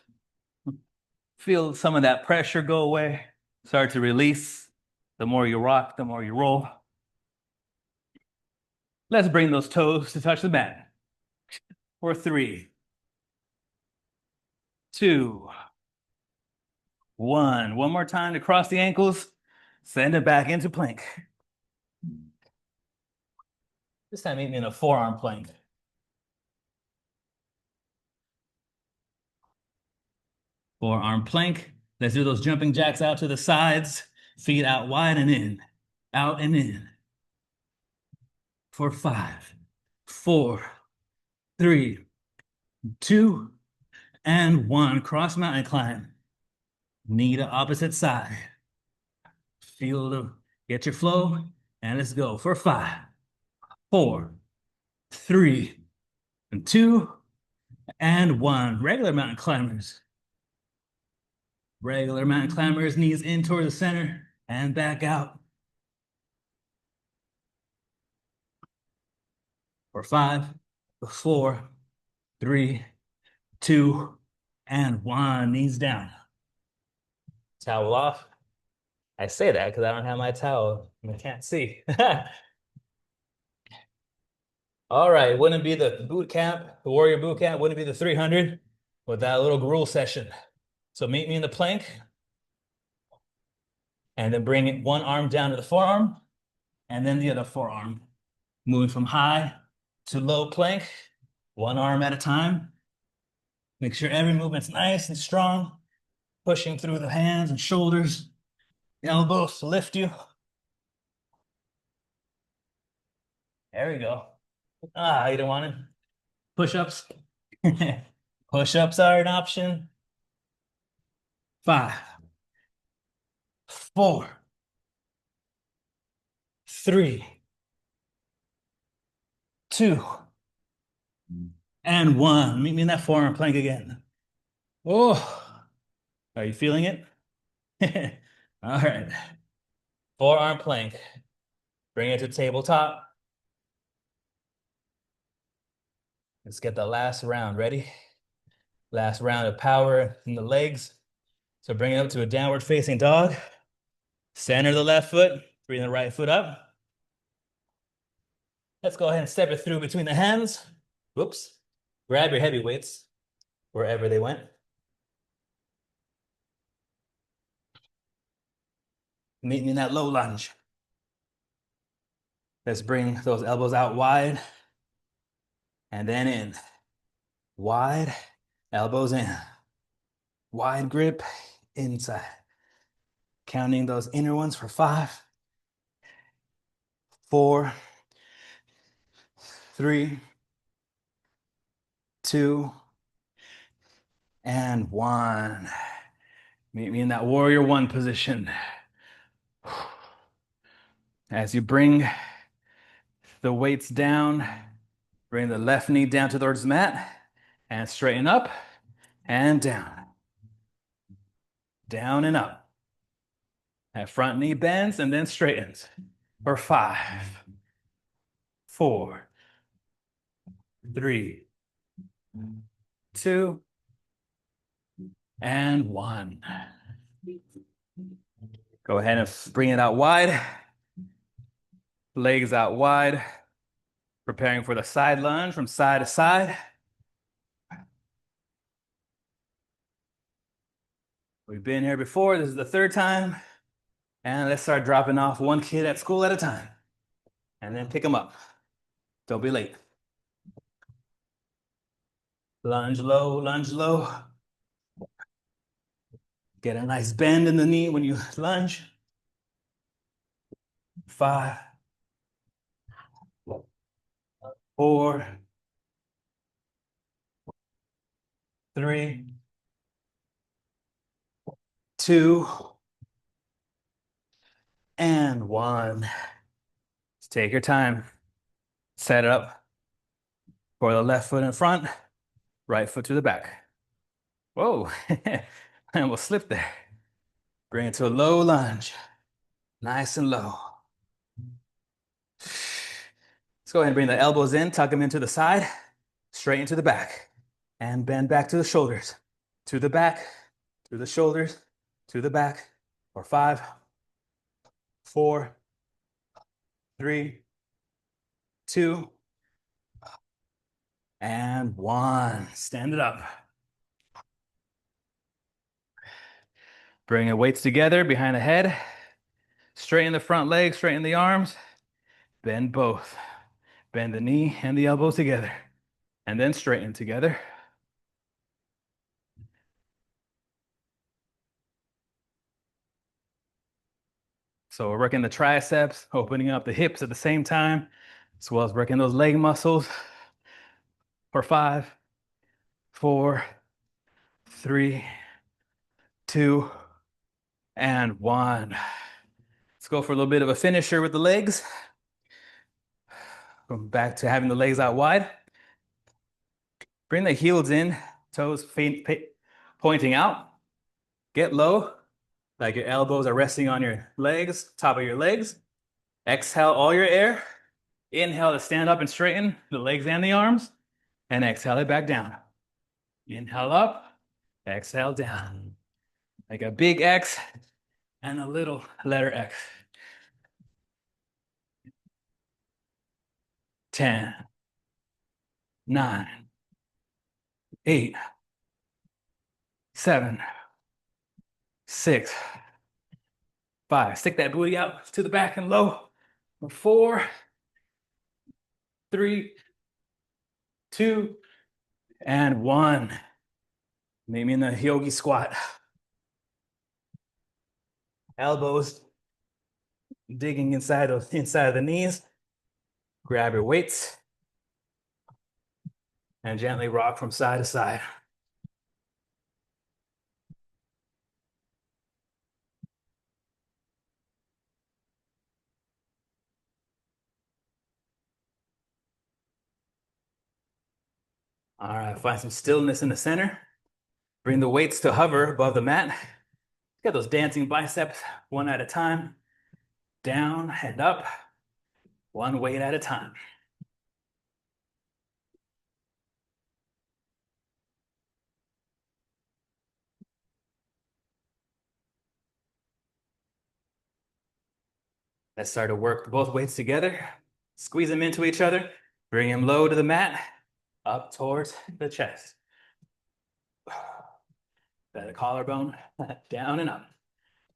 Feel some of that pressure go away. Start to release. The more you rock, the more you roll. Let's bring those toes to touch the mat. For 3, 2, 1. One more time to cross the ankles. Send it back into plank. This time meet me in a forearm plank. Forearm plank. Let's do those jumping jacks out to the sides. Feet out wide and in. Out and in. For 5, 4, 3, 2, and 1. Cross mountain climb. Knee to opposite side. Feel the, get your flow, and let's go for 5, 4, 3, 2, and 1. Regular mountain climbers. Regular mountain climbers, knees in towards the center and back out. For 5, 4, 3, 2, and 1. Knees down. Towel off. I say that because I don't have my towel and I can't see. All right, wouldn't be the boot camp, the warrior boot camp, wouldn't be the 300 without a little gruel session. So meet me in the plank and then bring one arm down to the forearm and then the other forearm. Moving from high to low plank, one arm at a time. Make sure every movement's nice and strong, pushing through the hands and shoulders, elbows to lift you. There we go. Ah, you don't want it. Push-ups. Push-ups are an option. 5, 4, 3, 2, and 1. Meet me in that forearm plank again. Oh, are you feeling it? All right. Forearm plank. Bring it to tabletop. Let's get the last round. Ready? Last round of power in the legs. So bring it up to a downward facing dog. Center the left foot. Bring the right foot up. Let's go ahead and step it through between the hands. Whoops. Grab your heavy weights wherever they went. Meet me in that low lunge. Let's bring those elbows out wide and then in. Wide, elbows in. Wide grip, inside. Counting those inner ones for 5, 4, 3, 2, and 1. Meet me in that warrior 1 position. As you bring the weights down, bring the left knee down towards the mat and straighten up and down. Down and up. That front knee bends and then straightens. For 5, 4, 3, 2, and 1. Go ahead and bring it out wide. Legs out wide. Preparing for the side lunge from side to side. We've been here before. This is the 3rd time. And let's start dropping off one kid at school at a time. And then pick them up. Don't be late. Lunge low, lunge low. Get a nice bend in the knee when you lunge. 5, 4, 3, 2, and 1. Just take your time. Set it up for the left foot in front, right foot to the back. Whoa, I almost slipped there. Bring it to a low lunge, nice and low. Let's go ahead and bring the elbows in, tuck them into the side, straight into the back, and bend back to the shoulders, to the back, to the shoulders, to the back, for 5, 4, 3, 2, and 1. Stand it up. Bring your weights together behind the head. Straighten the front legs, straighten the arms. Bend both. Bend the knee and the elbow together, and then straighten together. So we're working the triceps, opening up the hips at the same time, as well as working those leg muscles for 5, 4, 3, 2, and 1. Let's go for a little bit of a finisher with the legs. Going back to having the legs out wide. Bring the heels in, toes pointing out. Get low, like your elbows are resting on your legs, top of your legs. Exhale all your air. Inhale to stand up and straighten the legs and the arms. And exhale it back down. Inhale up, exhale down. Like a big X and a little letter X. 10, 9, 8, 7, 6, 5. Stick that booty out to the back and low. 4, 3, 2, and 1. Meet me in the yogi squat. Elbows digging inside of the knees. Grab your weights and gently rock from side to side. All right, find some stillness in the center. Bring the weights to hover above the mat. Get those dancing biceps one at a time. Down and up, one weight at a time. Let's start to work both weights together. Squeeze them into each other. Bring them low to the mat, up towards the chest. The collarbone, down and up.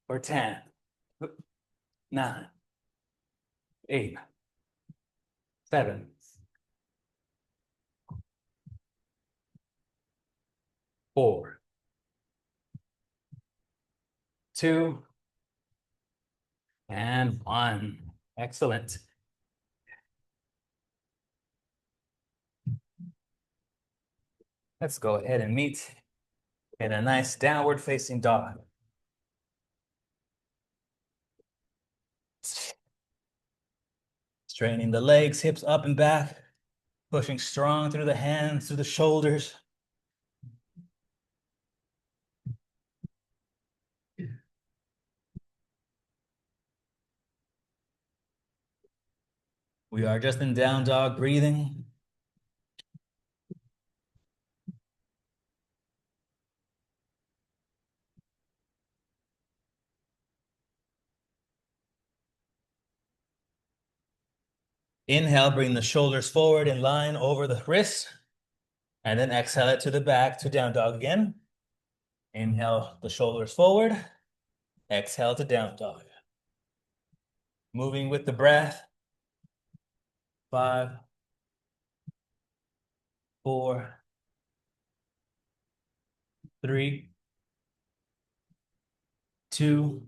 For 10, 9, 8, 7, 4, 2, and 1. Excellent. Let's go ahead and meet in a nice downward facing dog. Straightening the legs, hips up and back, pushing strong through the hands, through the shoulders. We are just in down dog breathing. Inhale, bring the shoulders forward in line over the wrists. And then exhale it to the back to down dog again. Inhale the shoulders forward. Exhale to down dog. Moving with the breath. 5, 4, 3, 2,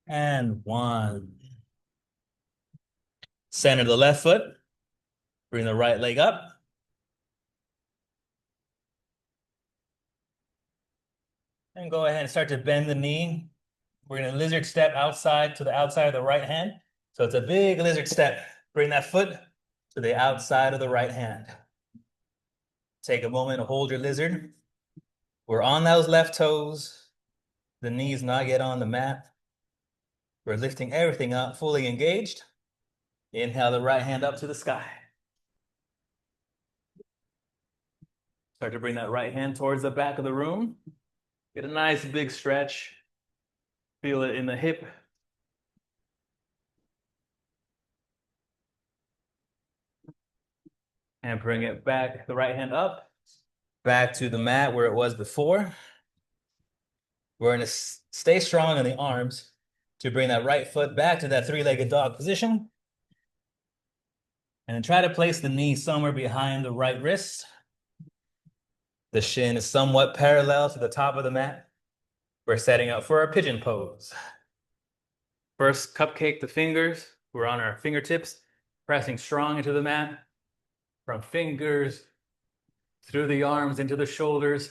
and 1. Center the left foot. Bring the right leg up. And go ahead and start to bend the knee. We're going to lizard step outside to the outside of the right hand. So it's a big lizard step. Bring that foot to the outside of the right hand. Take a moment to hold your lizard. We're on those left toes. The knees not yet on the mat. We're lifting everything up, fully engaged. Inhale the right hand up to the sky. Start to bring that right hand towards the back of the room. Get a nice big stretch. Feel it in the hip. And bring it back, the right hand up, back to the mat where it was before. We're going to stay strong in the arms to bring that right foot back to that three-legged dog position. And then try to place the knee somewhere behind the right wrist. The shin is somewhat parallel to the top of the mat. We're setting up for our pigeon pose. First, cupcake the fingers. We're on our fingertips, pressing strong into the mat. From fingers through the arms into the shoulders.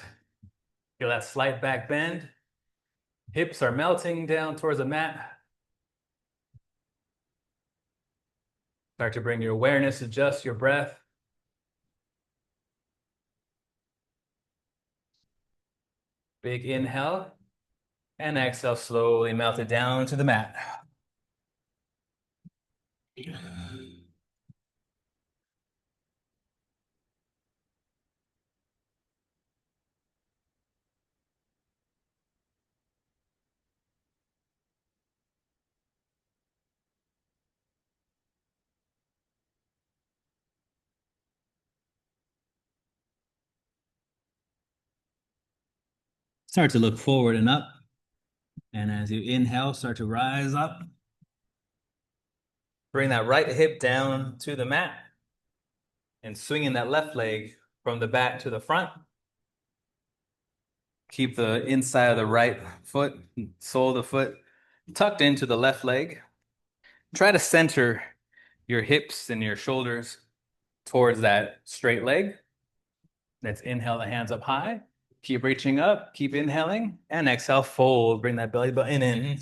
Feel that slight back bend. Hips are melting down towards the mat. Start to bring your awareness, adjust your breath. Big inhale and exhale, slowly melt it down to the mat. Start to look forward and up. And as you inhale, start to rise up. Bring that right hip down to the mat and swinging that left leg from the back to the front. Keep the inside of the right foot, sole of the foot, tucked into the left leg. Try to center your hips and your shoulders towards that straight leg. Let's inhale the hands up high. Keep reaching up, keep inhaling, and exhale, fold. Bring that belly button in.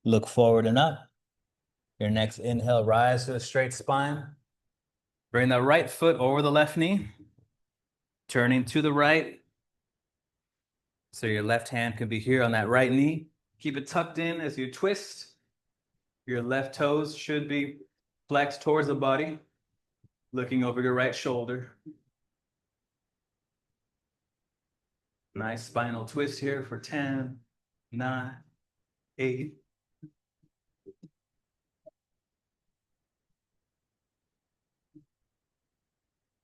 Look forward and up. Your next inhale, rise to a straight spine. Bring the right foot over the left knee, turning to the right. So your left hand can be here on that right knee. Keep it tucked in as you twist. Your left toes should be flexed towards the body, looking over your right shoulder. Nice spinal twist here for 10, 9, 8,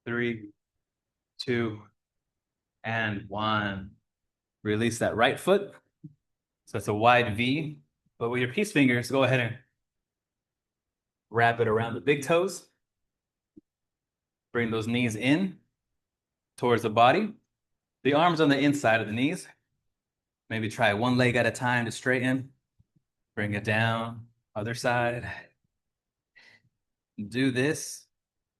3, 2, and 1. Release that right foot. So it's a wide V. But with your peace fingers, go ahead and wrap it around the big toes. Bring those knees in towards the body. The arms on the inside of the knees. Maybe try one leg at a time to straighten. Bring it down, other side. Do this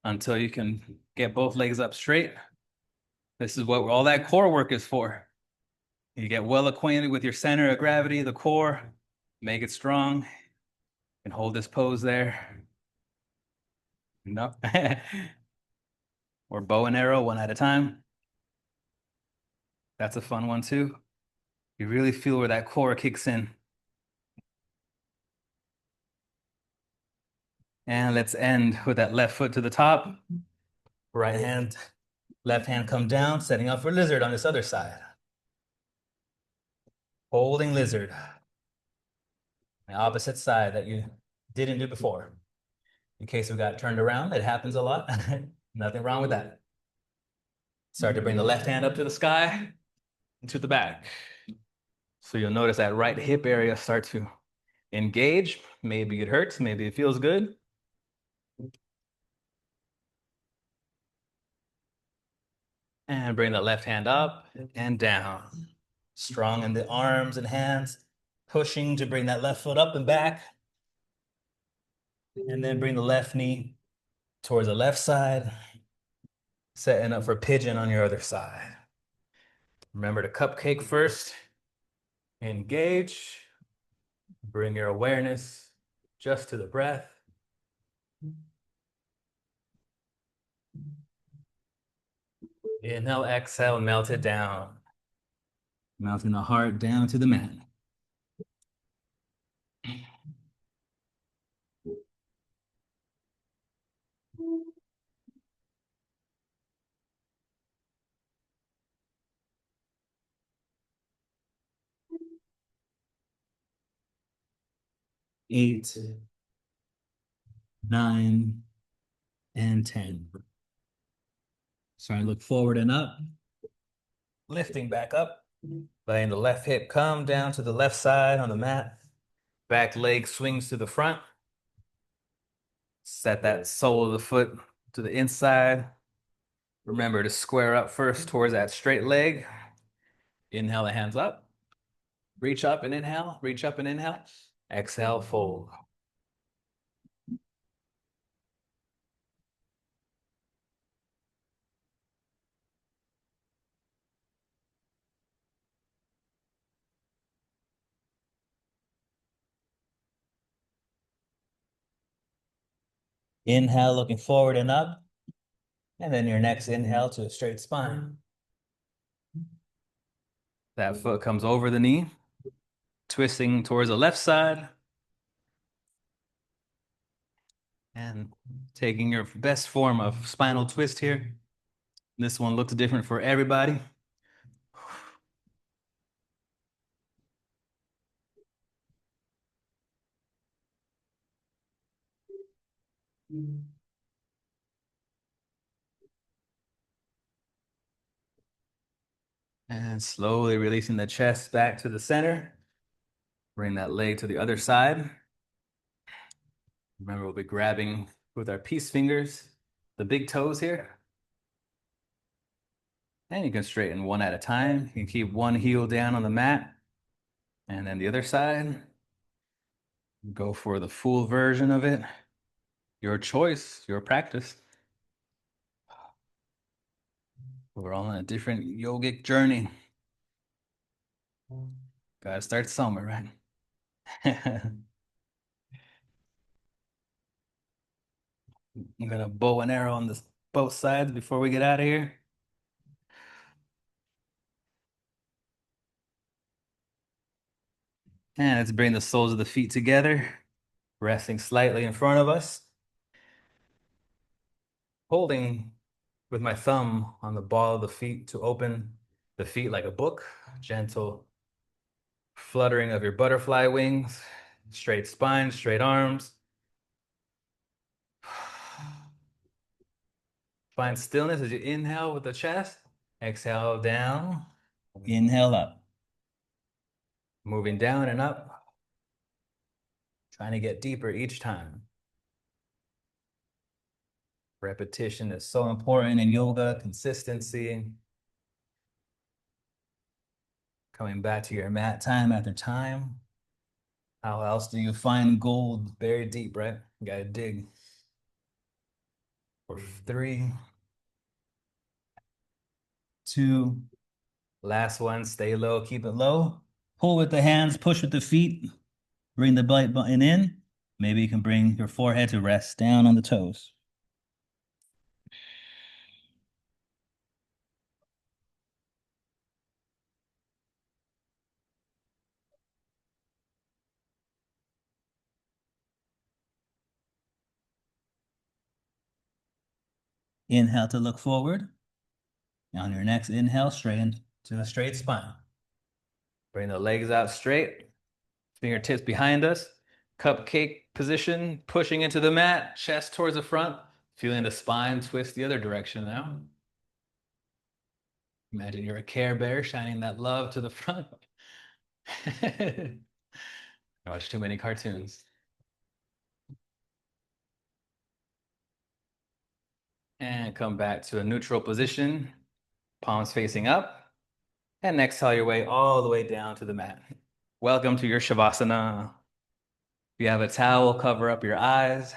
until you can get both legs up straight. This is what all that core work is for. You get well acquainted with your center of gravity, the core, make it strong, and hold this pose there. No. Or bow and arrow, one at a time. That's a fun one too. You really feel where that core kicks in. And let's end with that left foot to the top. Right hand, left hand come down, setting up for lizard on this other side. Holding lizard. The opposite side that you didn't do before. In case we got turned around, it happens a lot. Nothing wrong with that. Start to bring the left hand up to the sky and to the back. So you'll notice that right hip area start to engage. Maybe it hurts, maybe it feels good. And bring the left hand up and down. Strong in the arms and hands, pushing to bring that left foot up and back. And then bring the left knee towards the left side, setting up for pigeon on your other side. Remember to cupcake first. Engage. Bring your awareness just to the breath. Inhale, exhale, melt it down. Melting the heart down to the mat. Eight, 9, and 10. Starting to look forward and up, lifting back up, letting the left hip come down to the left side on the mat. Back leg swings to the front. Set that sole of the foot to the inside. Remember to square up first towards that straight leg. Inhale the hands up. Reach up and inhale. Reach up and inhale. Exhale, fold. Inhale, looking forward and up. And then your next inhale to a straight spine. That foot comes over the knee, twisting towards the left side. And taking your best form of spinal twist here. This one looks different for everybody. And slowly releasing the chest back to the center. Bring that leg to the other side. Remember, we'll be grabbing with our peace fingers, the big toes here. And you can straighten one at a time. You can keep one heel down on the mat. And then the other side. Go for the full version of it. Your choice, your practice. We're all on a different yogic journey. Gotta start somewhere, right? I'm gonna bow and arrow on both sides before we get out of here. And let's bring the soles of the feet together, resting slightly in front of us. Holding with my thumb on the ball of the feet to open the feet like a book. Gentle fluttering of your butterfly wings, straight spine, straight arms. Find stillness as you inhale with the chest. Exhale down. Inhale up. Moving down and up. Trying to get deeper each time. Repetition is so important in yoga, consistency. Coming back to your mat time after time. How else do you find gold buried deep, right? You gotta dig. For 3, 2, last one, stay low, keep it low. Pull with the hands, push with the feet. Bring the belly button in. Maybe you can bring your forehead to rest down on the toes. Inhale to look forward. On your next inhale, straighten to a straight spine. Bring the legs out straight. Fingertips behind us. Cupcake position, pushing into the mat, chest towards the front. Feeling the spine twist the other direction now. Imagine you're a Care Bear shining that love to the front. I watch too many cartoons. And come back to a neutral position, palms facing up. And exhale your way all the way down to the mat. Welcome to your Shavasana. If you have a towel, cover up your eyes.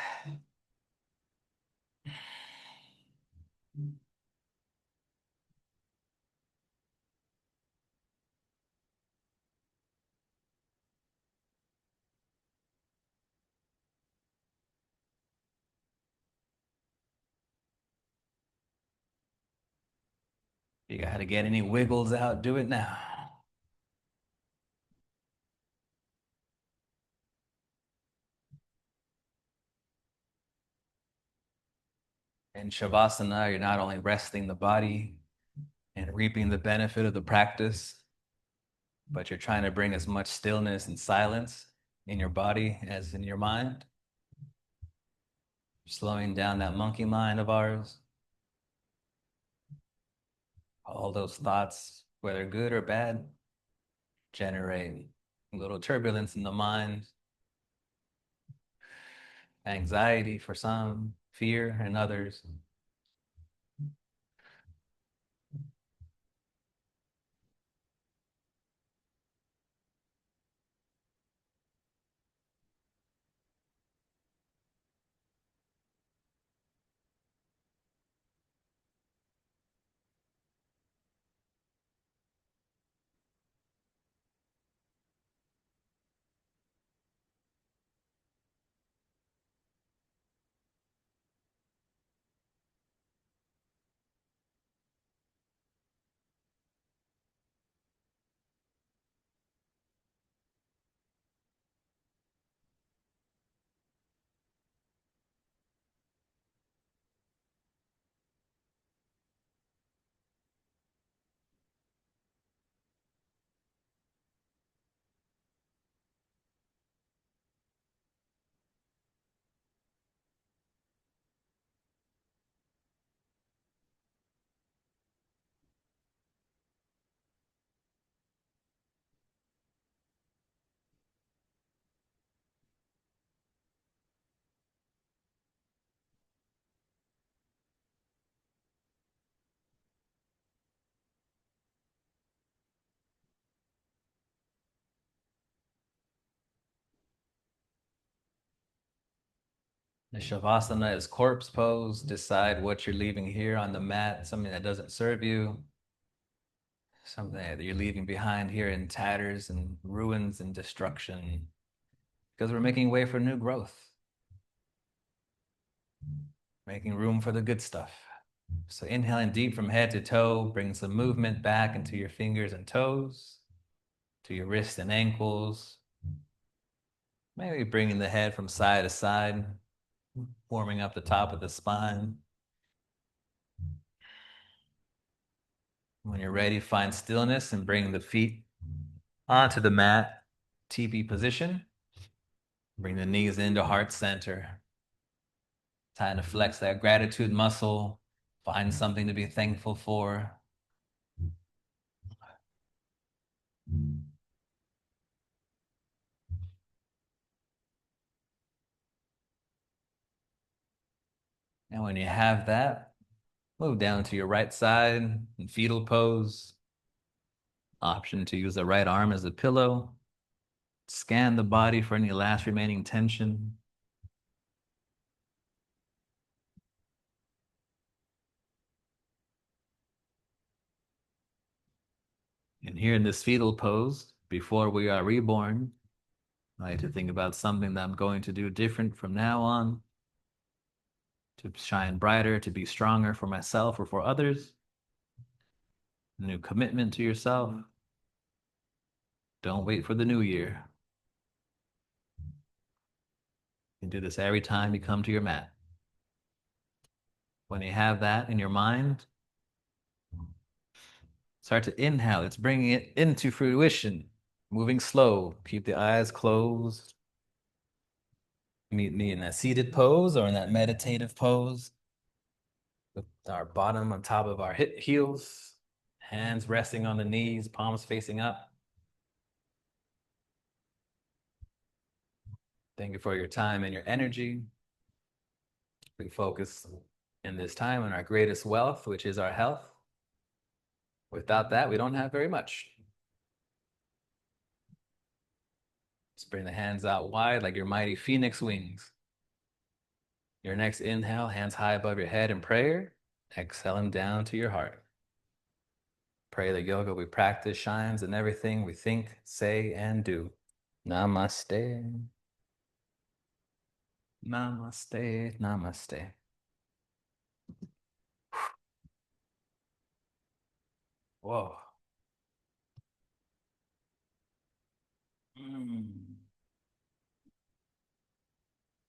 If you got to get any wiggles out, do it now. In Shavasana, you're not only resting the body and reaping the benefit of the practice, but you're trying to bring as much stillness and silence in your body as in your mind. slowing down that monkey mind of ours. All those thoughts, whether good or bad, generate a little turbulence in the mind, anxiety for some, fear in others. The Shavasana is corpse pose. Decide what you're leaving here on the mat, something that doesn't serve you, something that you're leaving behind here in tatters and ruins and destruction, because we're making way for new growth, making room for the good stuff. So inhaling deep from head to toe, bring some movement back into your fingers and toes, to your wrists and ankles. Maybe bringing the head from side to side, warming up the top of the spine. When you're ready, find stillness and bring the feet onto the mat, TP position. Bring the knees into heart center. Time to flex that gratitude muscle. Find something to be thankful for. And when you have that, move down to your right side in fetal pose. Option to use the right arm as a pillow. Scan the body for any last remaining tension. And here in this fetal pose, before we are reborn, I like to think about something that I'm going to do different from now on, to shine brighter, to be stronger for myself or for others. A new commitment to yourself. Don't wait for the new year. You can do this every time you come to your mat. When you have that in your mind, start to inhale. It's bringing it into fruition. Moving slow. Keep the eyes closed. Meet me in that seated pose or in that meditative pose, with our bottom on top of our heels, hands resting on the knees, palms facing up. Thank you for your time and your energy. We focus in this time on our greatest wealth, which is our health. Without that, we don't have very much. Just bring the hands out wide like your mighty phoenix wings. Your next inhale, hands high above your head in prayer. Exhale them down to your heart. Pray the yoga we practice shines in everything we think, say, and do. Namaste. Namaste. Namaste. Whoa.